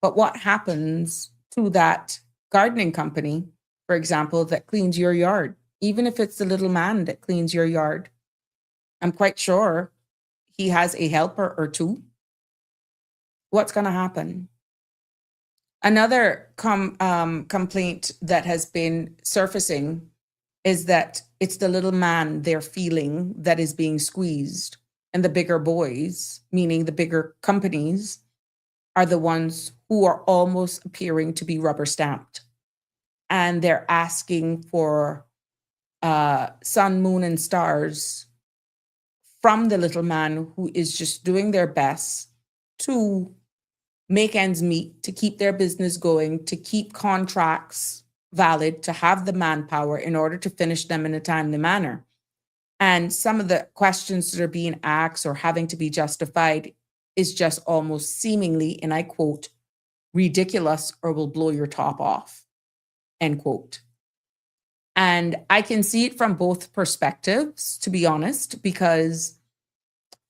But what happens to that gardening company, for example, that cleans your yard? Even if it's the little man that cleans your yard, I'm quite sure he has a helper or two. What's going to happen? Another complaint that has been surfacing is that it's the little man they're feeling that is being squeezed. And the bigger boys, meaning the bigger companies, are the ones who are almost appearing to be rubber stamped. And they're asking for sun, moon, and stars from the little man who is just doing their best to make ends meet, to keep their business going, to keep contracts valid, to have the manpower in order to finish them in a timely manner. And some of the questions that are being asked or having to be justified is just almost seemingly, and I quote, ridiculous or will blow your top off, end quote. And I can see it from both perspectives, to be honest, because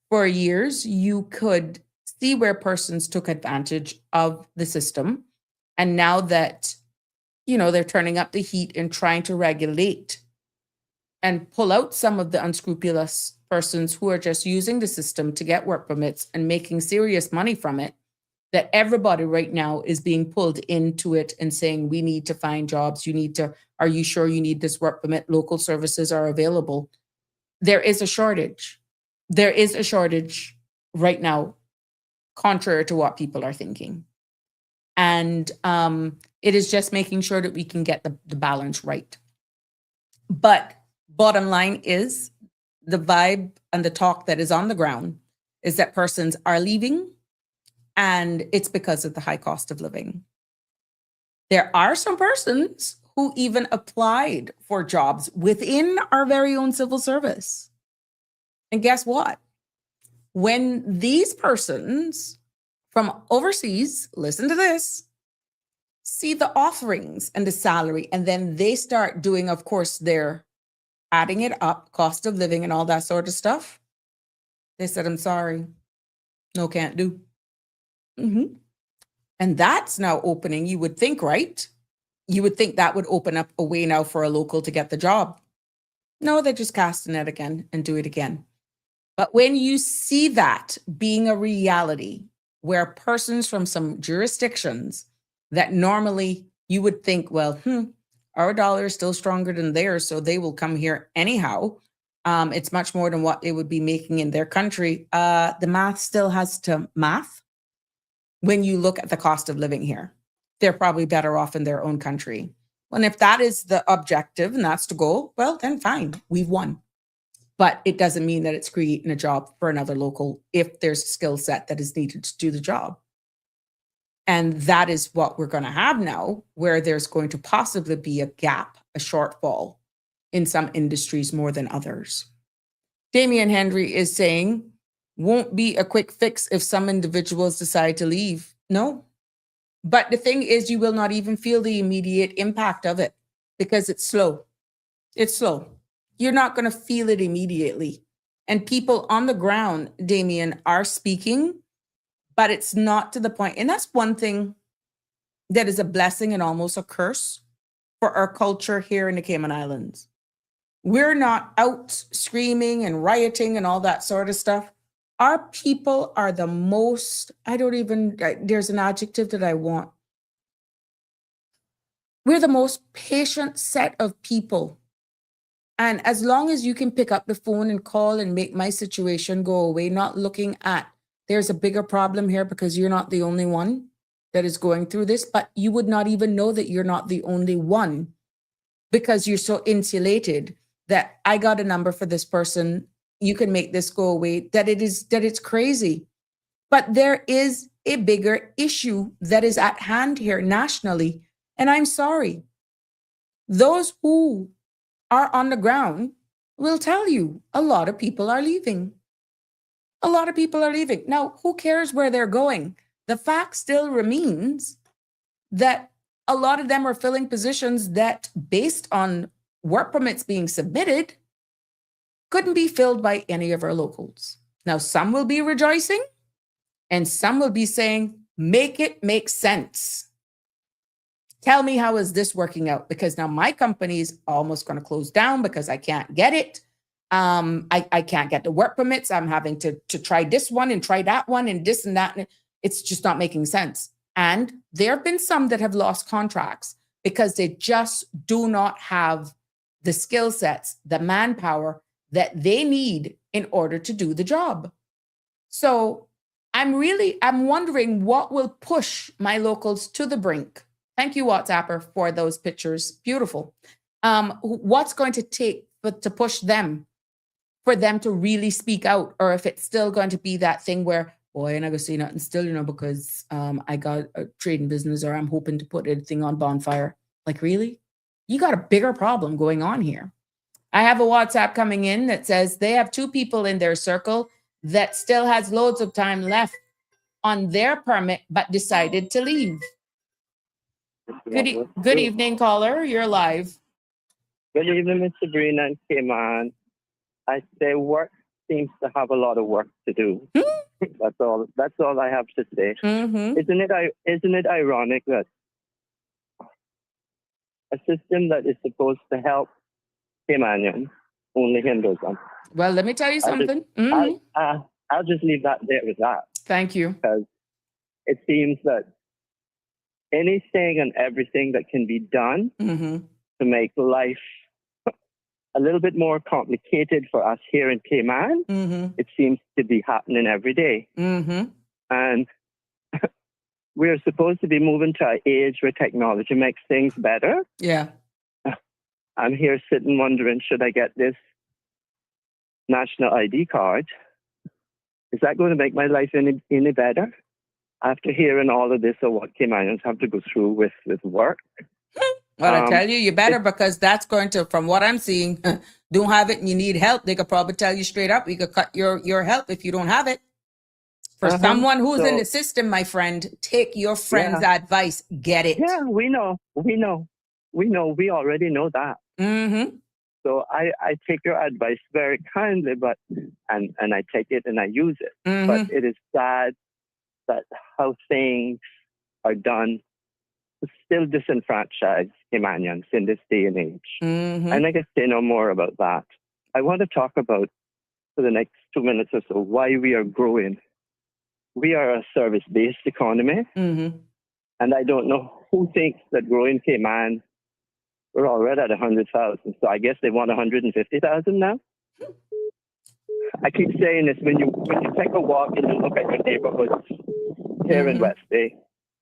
for years you could see where persons took advantage of the system. And now that, they're turning up the heat and trying to regulate and pull out some of the unscrupulous persons who are just using the system to get work permits and making serious money from it, that everybody right now is being pulled into it and saying, we need to find jobs. Are you sure you need this work permit? Local services are available. There is a shortage. There is a shortage right now, contrary to what people are thinking. And it is just making sure that we can get the balance right. But bottom line is the vibe and the talk that is on the ground is that persons are leaving, and it's because of the high cost of living. There are some persons who even applied for jobs within our very own civil service. And guess what? When these persons from overseas, listen to this, see the offerings and the salary, and then they start doing, of course, their adding it up, cost of living and all that sort of stuff. They said, I'm sorry, no, can't do. Mm-hmm. And that's now opening, you would think, right? You would think that would open up a way now for a local to get the job. No, they're just casting it again and do it again. But when you see that being a reality, where persons from some jurisdictions that normally you would think, well, our dollar is still stronger than theirs, so they will come here anyhow. It's much more than what they would be making in their country. The math still has to math. When you look at the cost of living here, they're probably better off in their own country. And if that is the objective and that's the goal, well, then fine, we've won. But it doesn't mean that it's creating a job for another local if there's a skill set that is needed to do the job. And that is what we're going to have now, where there's going to possibly be a gap, a shortfall in some industries more than others. Damian Henry is saying, won't be a quick fix if some individuals decide to leave. No. But the thing is, you will not even feel the immediate impact of it because it's slow. It's slow. You're not going to feel it immediately. And people on the ground, Damian, are speaking, but it's not to the point. And that's one thing that is a blessing and almost a curse for our culture here in the Cayman Islands. We're not out screaming and rioting and all that sort of stuff. Our people are the most, there's an adjective that I want. We're the most patient set of people. And as long as you can pick up the phone and call and make my situation go away, not looking at there's a bigger problem here because you're not the only one that is going through this, but you would not even know that you're not the only one because you're so insulated that I got a number for this person, you can make this go away, that it's crazy. But there is a bigger issue that is at hand here nationally. And I'm sorry, those who are on the ground will tell you a lot of people are leaving. A lot of people are leaving. Now, who cares where they're going? The fact still remains that a lot of them are filling positions that, based on work permits being submitted, couldn't be filled by any of our locals. Now, some will be rejoicing and some will be saying, make it make sense. Tell me, how is this working out? Because now my company is almost going to close down because I can't get it. I can't get the work permits. I'm having to try this one and try that one and this and that. And it's just not making sense. And there have been some that have lost contracts because they just do not have the skill sets, the manpower that they need in order to do the job. So I'm wondering what will push my locals to the brink. Thank you, WhatsApper, for those pictures. Beautiful. What's going to take to push them, for them to really speak out? Or if it's still going to be that thing where, boy, I'm not going to say nothing still, because I got a trading business, or I'm hoping to put everything on bonfire. Like, really? You got a bigger problem going on here. I have a WhatsApp coming in that says they have 2 people in their circle that still has loads of time left on their permit, but decided to leave. Good evening, caller. You're live. Good evening, Miss Sabrina and Cayman. I say work seems to have a lot of work to do. That's all I have to say. Mm-hmm. Isn't it ironic that a system that is supposed to help Caymanians only hinders them? Well, let me tell you something. I'll just leave that there with that. Thank you. Because it seems that anything and everything that can be done to make life a little bit more complicated for us here in Cayman, it seems to be happening every day. And we're supposed to be moving to an age where technology makes things better. Yeah. I'm here sitting wondering, should I get this national ID card? Is that going to make my life any better? After hearing all of this, or what Caymanians have to go through with work. Well, I tell you, you better, because that's going to, from what I'm seeing, don't have it and you need help. They could probably tell you straight up, you could cut your help if you don't have it. For someone who's in the system, my friend, take your friend's advice. Get it. Yeah, we know. We already know that. So I take your advice very kindly, but and I take it and I use it. But it is sad that how things are done to still disenfranchise Caymanians in this day and age. And I can say no more about that. I want to talk about, for the next 2 minutes or so, why we are growing. We are a service-based economy. And I don't know who thinks that growing Cayman, we're already at 100,000. So I guess they want 150,000 now. I keep saying this, when you take a walk and you look at your neighborhoods here in West Bay,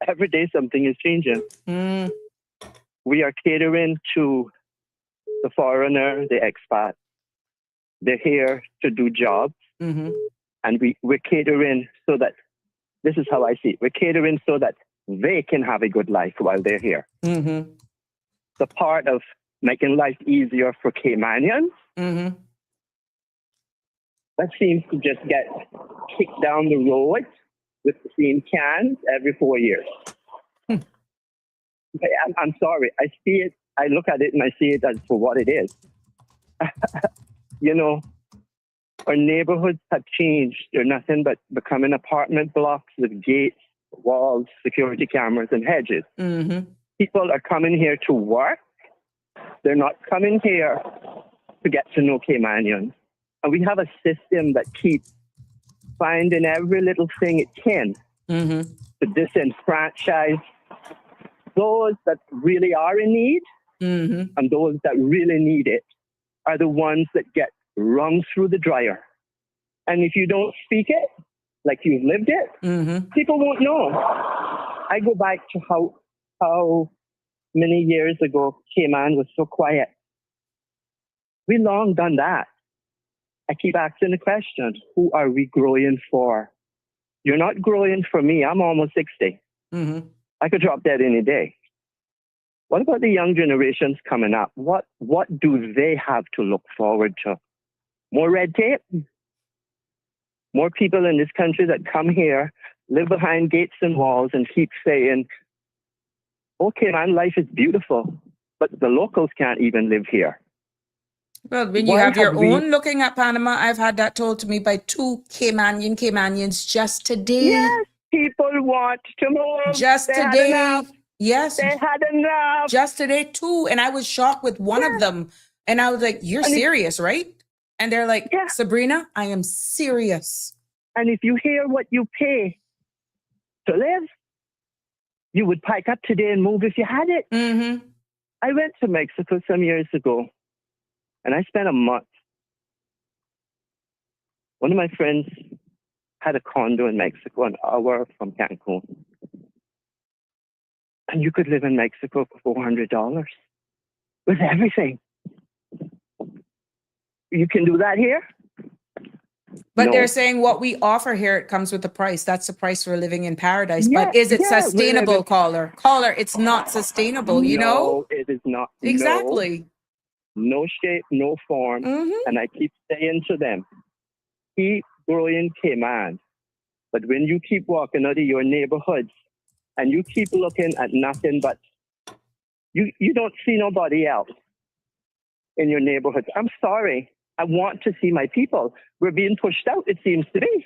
every day something is changing. We are catering to the foreigner, the expat. They're here to do jobs. And we're catering so that, this is how I see it, we're catering so that they can have a good life while they're here. Mm-hmm. The part of making life easier for Caymanians, Mm-hmm. that seems to just get kicked down the road with the same cans every 4 years. I'm sorry. I see it. I look at it and I see it as for what it is. You know, our neighborhoods have changed. They're nothing but becoming apartment blocks with gates, walls, security cameras, and hedges. Mm-hmm. People are coming here to work. They're not coming here to get to know Caymanians. And we have a system that keeps finding every little thing it can to disenfranchise those that really are in need, and those that really need it are the ones that get wrung through the dryer. And if you don't speak it, like you've lived it, people won't know. I go back to how many years ago Cayman was so quiet. We long done that. I keep asking the question, who are we growing for? You're not growing for me. I'm almost 60. I could drop dead any day. What about the young generations coming up? What do they have to look forward to? More red tape? More people in this country that come here, live behind gates and walls and keep saying, okay, man, life is beautiful, but the locals can't even live here. Well, when you have your own looking at Panama, I've had that told to me by two Caymanians just today. Yes, people want to move. Just they today. Had enough. Yes. They had enough. Just today too. And I was shocked with one of them. And I was like, you're serious, right? And they're like, Sabrina, I am serious. And if you hear what you pay to live, you would pack up today and move if you had it. I went to Mexico some years ago, and I spent a month. One of my friends had a condo in Mexico, an hour from Cancun. And you could live in Mexico for $400 with everything. You can do that here? But No. they're saying what we offer here, it comes with a price. That's the price for living in paradise. But is it sustainable, caller? Caller, it's not sustainable, you know? No, it is not. Exactly. No shape, no form. And I keep saying to them, keep growing Cayman. But when you keep walking out of your neighborhoods and you keep looking at nothing but, you don't see nobody else in your neighborhoods. I'm sorry. I want to see my people. We're being pushed out, it seems to be.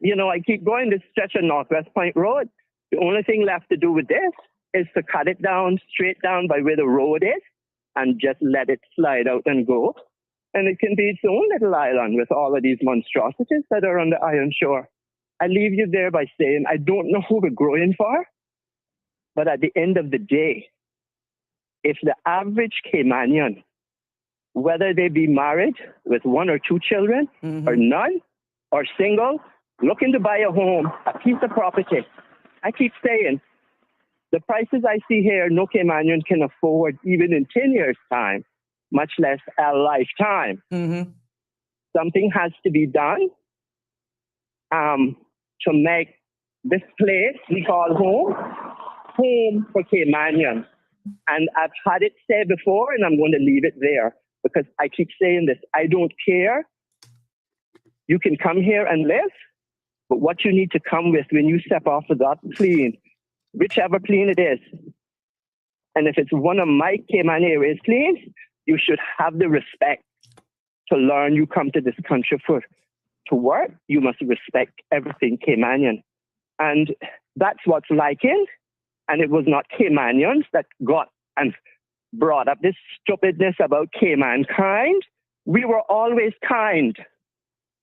You know, I keep going this stretch of Northwest Point Road. The only thing left to do with this is to cut it down, straight down by where the road is, and just let it slide out and go. And it can be its own little island with all of these monstrosities that are on the iron shore. I leave you there by saying, I don't know who we're growing for, but at the end of the day, if the average Caymanian, whether they be married with 1 or 2 children, or none, or single, looking to buy a home, a piece of property, I keep saying, the prices I see here, no Caymanian can afford even in 10 years' time, much less a lifetime. Something has to be done to make this place we call home for Caymanians. And I've had it said before, and I'm going to leave it there because I keep saying this. I don't care. You can come here and live, but what you need to come with when you step off of that plane, whichever plane it is, and if it's one of my Cayman Airways planes, you should have the respect to learn. You come to this country to work, you must respect everything Caymanian. And that's what's liking. And it was not Caymanians that got and brought up this stupidness about Caymankind. We were always kind.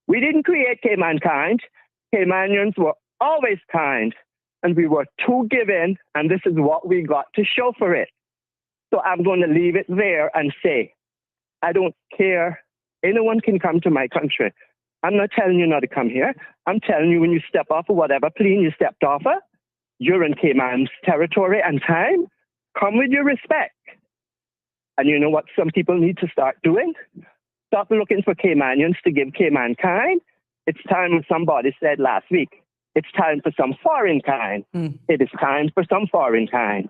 We didn't create Caymankind. Caymanians were always kind. And we were too giving, and this is what we got to show for it. So I'm going to leave it there and say, I don't care. Anyone can come to my country. I'm not telling you not to come here. I'm telling you when you step off of whatever plane you stepped off of, you're in Cayman's territory and time. Come with your respect. And you know what some people need to start doing? Stop looking for Caymanians to give Caymankind. It's time, somebody said last week, It's time for some foreign kind. It is time for some foreign kind.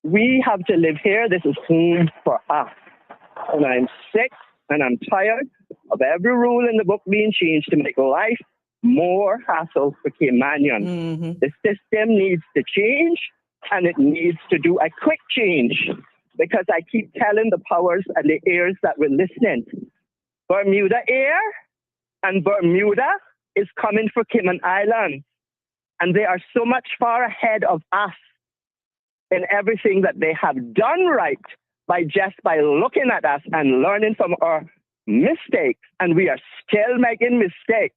We have to live here. This is home for us. And I'm sick and I'm tired of every rule in the book being changed to make life more hassle for Caymanians. The system needs to change, and it needs to do a quick change, because I keep telling the powers and the heirs that we're listening, Bermuda air and Bermuda is coming for Cayman Islands, and they are so much far ahead of us in everything that they have done right by looking at us and learning from our mistakes, and we are still making mistakes.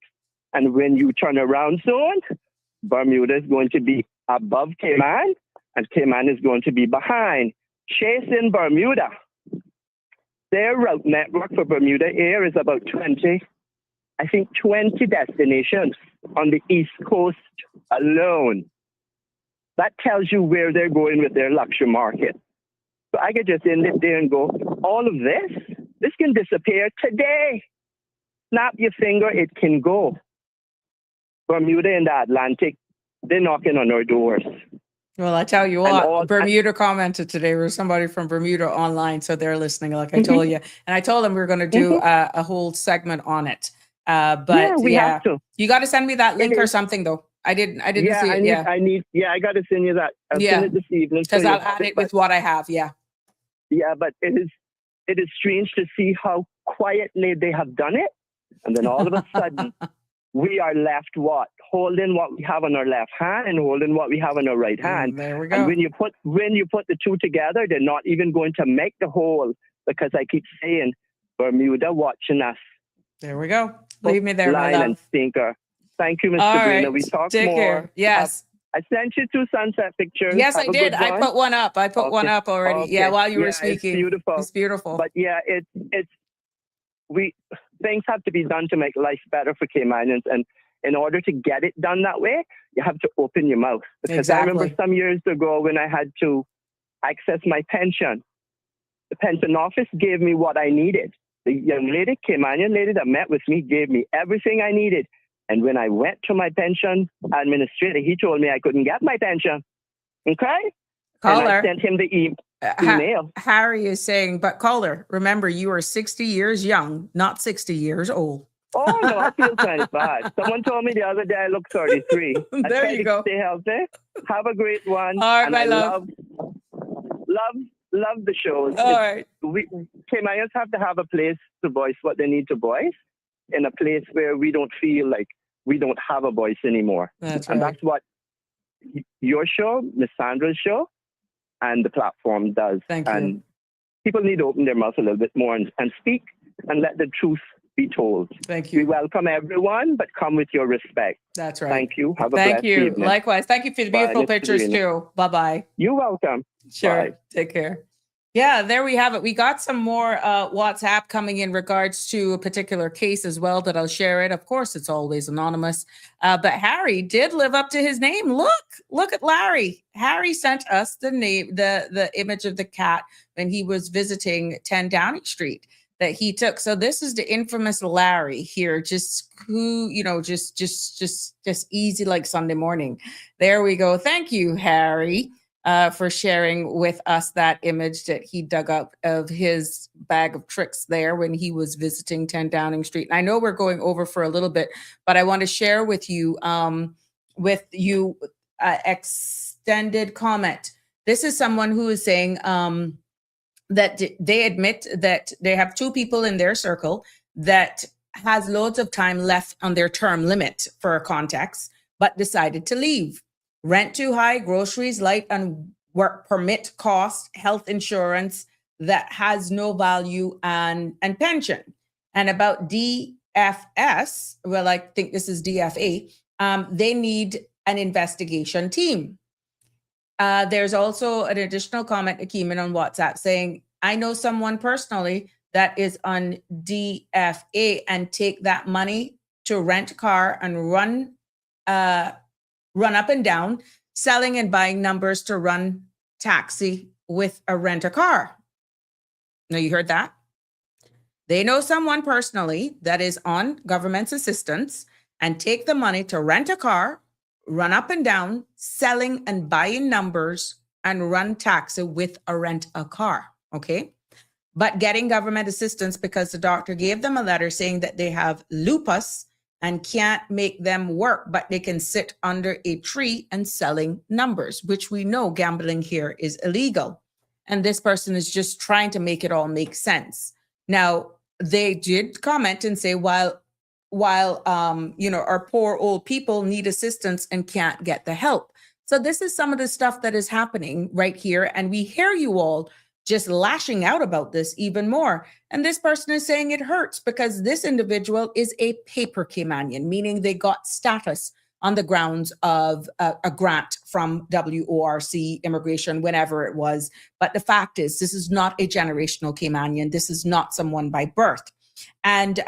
And when you turn around soon, Bermuda is going to be above Cayman, and Cayman is going to be behind, chasing Bermuda. Their route network for Bermuda Air is about 20 destinations on the East Coast alone. That tells you where they're going with their luxury market. So I could just end it there and go, all of this can disappear today. Snap your finger, it can go. Bermuda and the Atlantic, they're knocking on our doors. Well, I tell you what, Bermuda commented today. There was somebody from Bermuda online, so they're listening, like I told you. And I told them we were going to do a whole segment on it. But we have to. You got to send me that link or something, though. I didn't see it. I got to send you that. I'll send it this evening. Because I'll add it with what I have. Yeah. Yeah, but it is strange to see how quietly they have done it, and then all of a sudden, we are left holding what we have on our left hand and holding what we have on our right hand. There we go. And when you put the two together, they're not even going to make the whole, because I keep saying Bermuda watching us. There we go. Leave me there, my line love. and sinker. Thank you, Miss All Sabrina. right. We talk Take more. Care. Yes. I sent you 2 sunset pictures. Yes, Have I a did. good I put one up. One up already. Okay. Yeah, while you were speaking. It's beautiful. It's beautiful. But yeah, things have to be done to make life better for Caymanians, and in order to get it done that way, you have to open your mouth. Because I remember some years ago when I had to access my pension, the pension office gave me what I needed. The young lady, Caymanian lady that met with me, gave me everything I needed. And when I went to my pension administrator, he told me I couldn't get my pension. Okay? Caller. I sent him the email. Harry is saying, but caller, remember, you are 60 years young, not 60 years old. Oh, no, I feel 25. Someone told me the other day I look 33. There you go. Stay healthy. Have a great one. All right, my love. Love the shows. All right. Caymanians have to have a place to voice what they need to voice, in a place where we don't feel like we don't have a voice anymore. That's right. And that's what your show, Miss Sandra's show, and the platform does. Thank you. And people need to open their mouth a little bit more and speak and let the truth be told. Thank you. We welcome everyone, but come with your respect. That's right. Thank you. Have a blessed evening. Likewise. Thank you for the beautiful pictures too. Bye-bye. You're welcome. Sure. Bye. Take care. Yeah, there we have it. We got some more WhatsApp coming in regards to a particular case as well that I'll share it. Of course, it's always anonymous. But Harry did live up to his name. Look at Larry. Harry sent us the image of the cat when he was visiting 10 Downing Street that he took. So this is the infamous Larry here, just easy like Sunday morning. There we go. Thank you, Harry. For sharing with us that image that he dug up of his bag of tricks there when he was visiting 10 Downing Street. And I know we're going over for a little bit, but I want to share with you extended comment. This is someone who is saying that they admit that they have 2 people in their circle that has loads of time left on their term limit for context, but decided to leave. Rent too high, groceries light and work permit cost, health insurance that has no value, and pension. And about DFS, well, I think this is DFA, they need an investigation team. There's also an additional comment that came in on WhatsApp saying, I know someone personally that is on DFA and take that money to rent a car and run up and down, selling and buying numbers to run taxi with a rent-a-car. Now, you heard that? They know someone personally that is on government's assistance and take the money to rent a car run up and down, selling and buying numbers, and run taxi with or rent a car. Okay. But getting government assistance because the doctor gave them a letter saying that they have lupus and can't make them work, but they can sit under a tree and selling numbers, which we know gambling here is illegal. And this person is just trying to make it all make sense. Now, they did comment and say, while our poor old people need assistance and can't get the help. So this is some of the stuff that is happening right here. And we hear you all just lashing out about this even more. And this person is saying it hurts because this individual is a paper Caymanian, meaning they got status on the grounds of a grant from WORC immigration, whenever it was. But the fact is, this is not a generational Caymanian. This is not someone by birth. And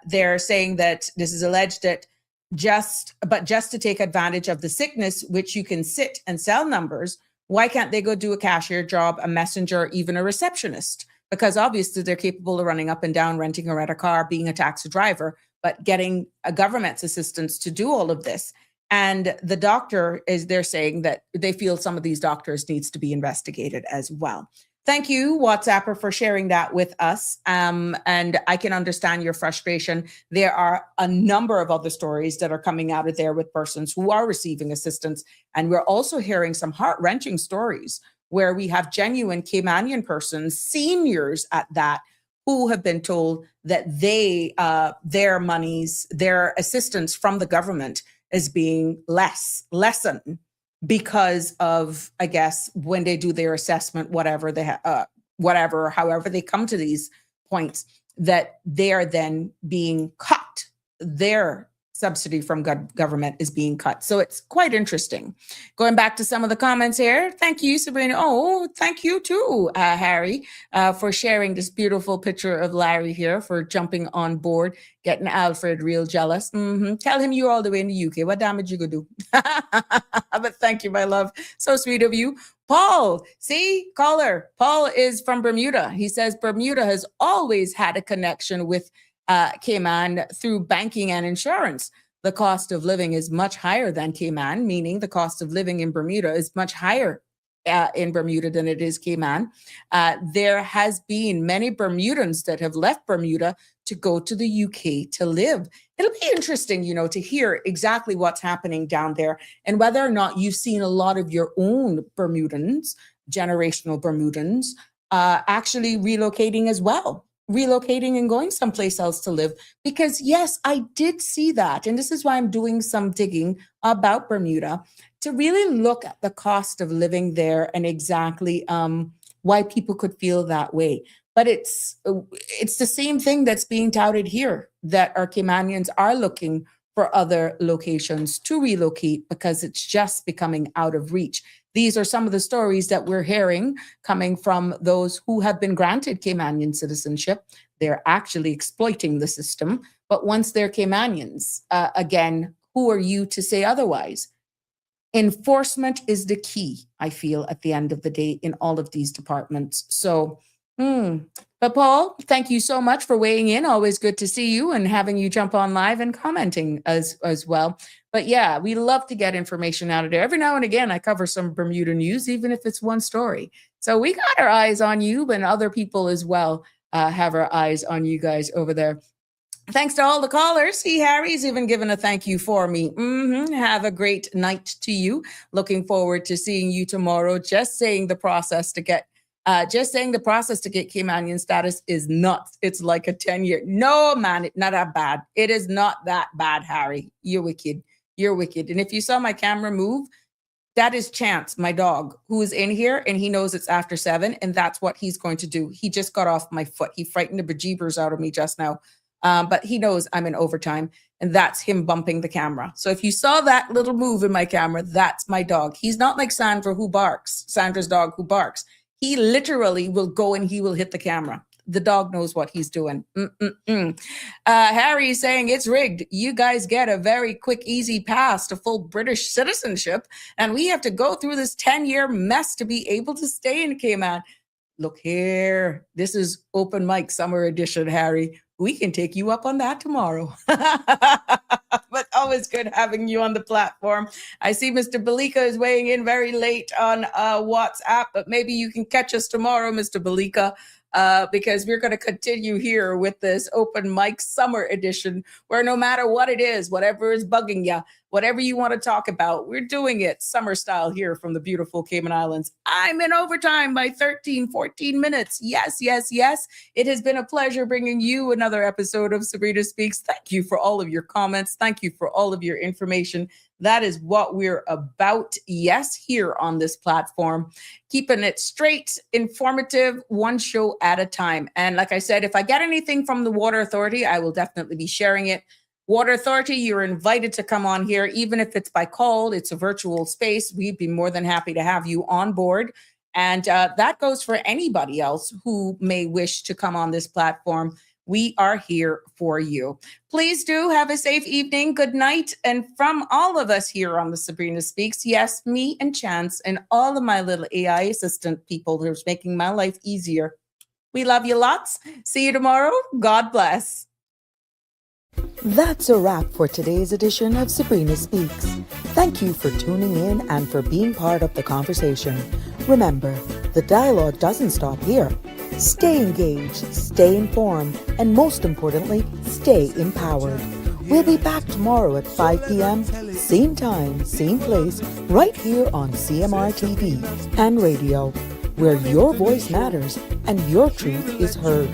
they're saying that this is alleged that just to take advantage of the sickness, which you can sit and sell numbers, why can't they go do a cashier job, a messenger, even a receptionist? Because obviously they're capable of running up and down, renting or rent a car, being a taxi driver, but getting a government's assistance to do all of this. And the doctor they're saying that they feel some of these doctors needs to be investigated as well. Thank you, WhatsApper, for sharing that with us. And I can understand your frustration. There are a number of other stories that are coming out of there with persons who are receiving assistance. And we're also hearing some heart-wrenching stories where we have genuine Caymanian persons, seniors at that, who have been told that their monies, their assistance from the government is being lessened because of, I guess, when they do their assessment, however they come to these points, that they are then being cut. Their subsidy from government is being cut. So it's quite interesting. Going back to some of the comments here. Thank you, Sabrina. Oh, thank you too, Harry, for sharing this beautiful picture of Larry here, for jumping on board, getting Alfred real jealous. Tell him you're all the way in the UK. What damage you gonna do? But thank you, my love. So sweet of you. Paul, see, caller. Paul is from Bermuda. He says Bermuda has always had a connection with Cayman through banking and insurance. The cost of living is much higher than Cayman, meaning the cost of living in Bermuda is much higher in Bermuda than it is Cayman. There has been many Bermudans that have left Bermuda to go to the UK to live. It'll be interesting, to hear exactly what's happening down there and whether or not you've seen a lot of your own Bermudans, generational Bermudans, actually relocating as well. Relocating and going someplace else to live. Because yes, I did see that. And this is why I'm doing some digging about Bermuda, to really look at the cost of living there and exactly why people could feel that way. But it's the same thing that's being touted here, that our Caymanians are looking for other locations to relocate because it's just becoming out of reach. These are some of the stories that we're hearing coming from those who have been granted Caymanian citizenship. They're actually exploiting the system. But once they're Caymanians, again, who are you to say otherwise? Enforcement is the key, I feel, at the end of the day in all of these departments. So, but Paul, thank you so much for weighing in. Always good to see you and having you jump on live and commenting as well. But yeah, we love to get information out of there. Every now and again, I cover some Bermuda news, even if it's one story. So we got our eyes on you, and other people as well have our eyes on you guys over there. Thanks to all the callers. See, Harry's even given a thank you for me. Have a great night to you. Looking forward to seeing you tomorrow. Just saying the process to get Caymanian status is nuts. It's like a 10-year. No, man, not that bad. It is not that bad, Harry. You're wicked. You're wicked. And if you saw my camera move, that is Chance, my dog, who is in here, and he knows it's after 7, and that's what he's going to do. He just got off my foot. He frightened the bejeebers out of me just now. But he knows I'm in overtime, and that's him bumping the camera. So if you saw that little move in my camera, that's my dog. He's not like Sandra's dog who barks. He literally will go and he will hit the camera. The dog knows what he's doing. Harry is saying it's rigged. You guys get a very quick, easy pass to full British citizenship, and we have to go through this 10-year mess to be able to stay in Cayman. Look here. This is open mic summer edition, Harry. We can take you up on that tomorrow. But always good having you on the platform. I see Mr. Balika is weighing in very late on WhatsApp, but maybe you can catch us tomorrow, Mr. Balika. Because we're going to continue here with this open mic summer edition where no matter what it is, whatever is bugging you, whatever you want to talk about, we're doing it summer style here from the beautiful Cayman Islands. I'm in overtime by 13, 14 minutes. Yes, yes, yes. It has been a pleasure bringing you another episode of Sabrina Speaks. Thank you for all of your comments. Thank you for all of your information. That is what we're about, yes, here on this platform. Keeping it straight, informative, one show at a time. And like I said, if I get anything from the Water Authority, I will definitely be sharing it. Water Authority, you're invited to come on here, even if it's by call. It's a virtual space. We'd be more than happy to have you on board. And that goes for anybody else who may wish to come on this platform. We are here for you. Please do have a safe evening. Good night. And from all of us here on the Sabrina Speaks, yes, me and Chance and all of my little AI assistant people who's making my life easier. We love you lots. See you tomorrow. God bless. That's a wrap for today's edition of Sabrina Speaks. Thank you for tuning in and for being part of the conversation. Remember, the dialogue doesn't stop here. Stay engaged, stay informed, and most importantly, stay empowered. We'll be back tomorrow at 5 p.m., same time, same place, right here on CMR TV and radio, where your voice matters and your truth is heard.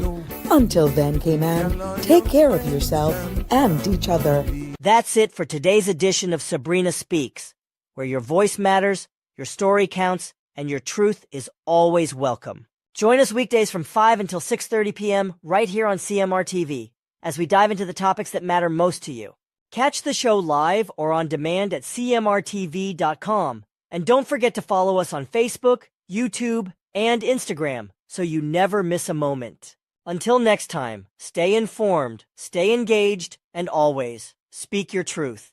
Until then, K-Man, take care of yourself and each other. That's it for today's edition of Sabrina Speaks, where your voice matters, your story counts, and your truth is always welcome. Join us weekdays from 5 until 6:30 p.m. right here on CMR TV as we dive into the topics that matter most to you. Catch the show live or on demand at cmrtv.com. And don't forget to follow us on Facebook, YouTube, and Instagram so you never miss a moment. Until next time, stay informed, stay engaged, and always speak your truth.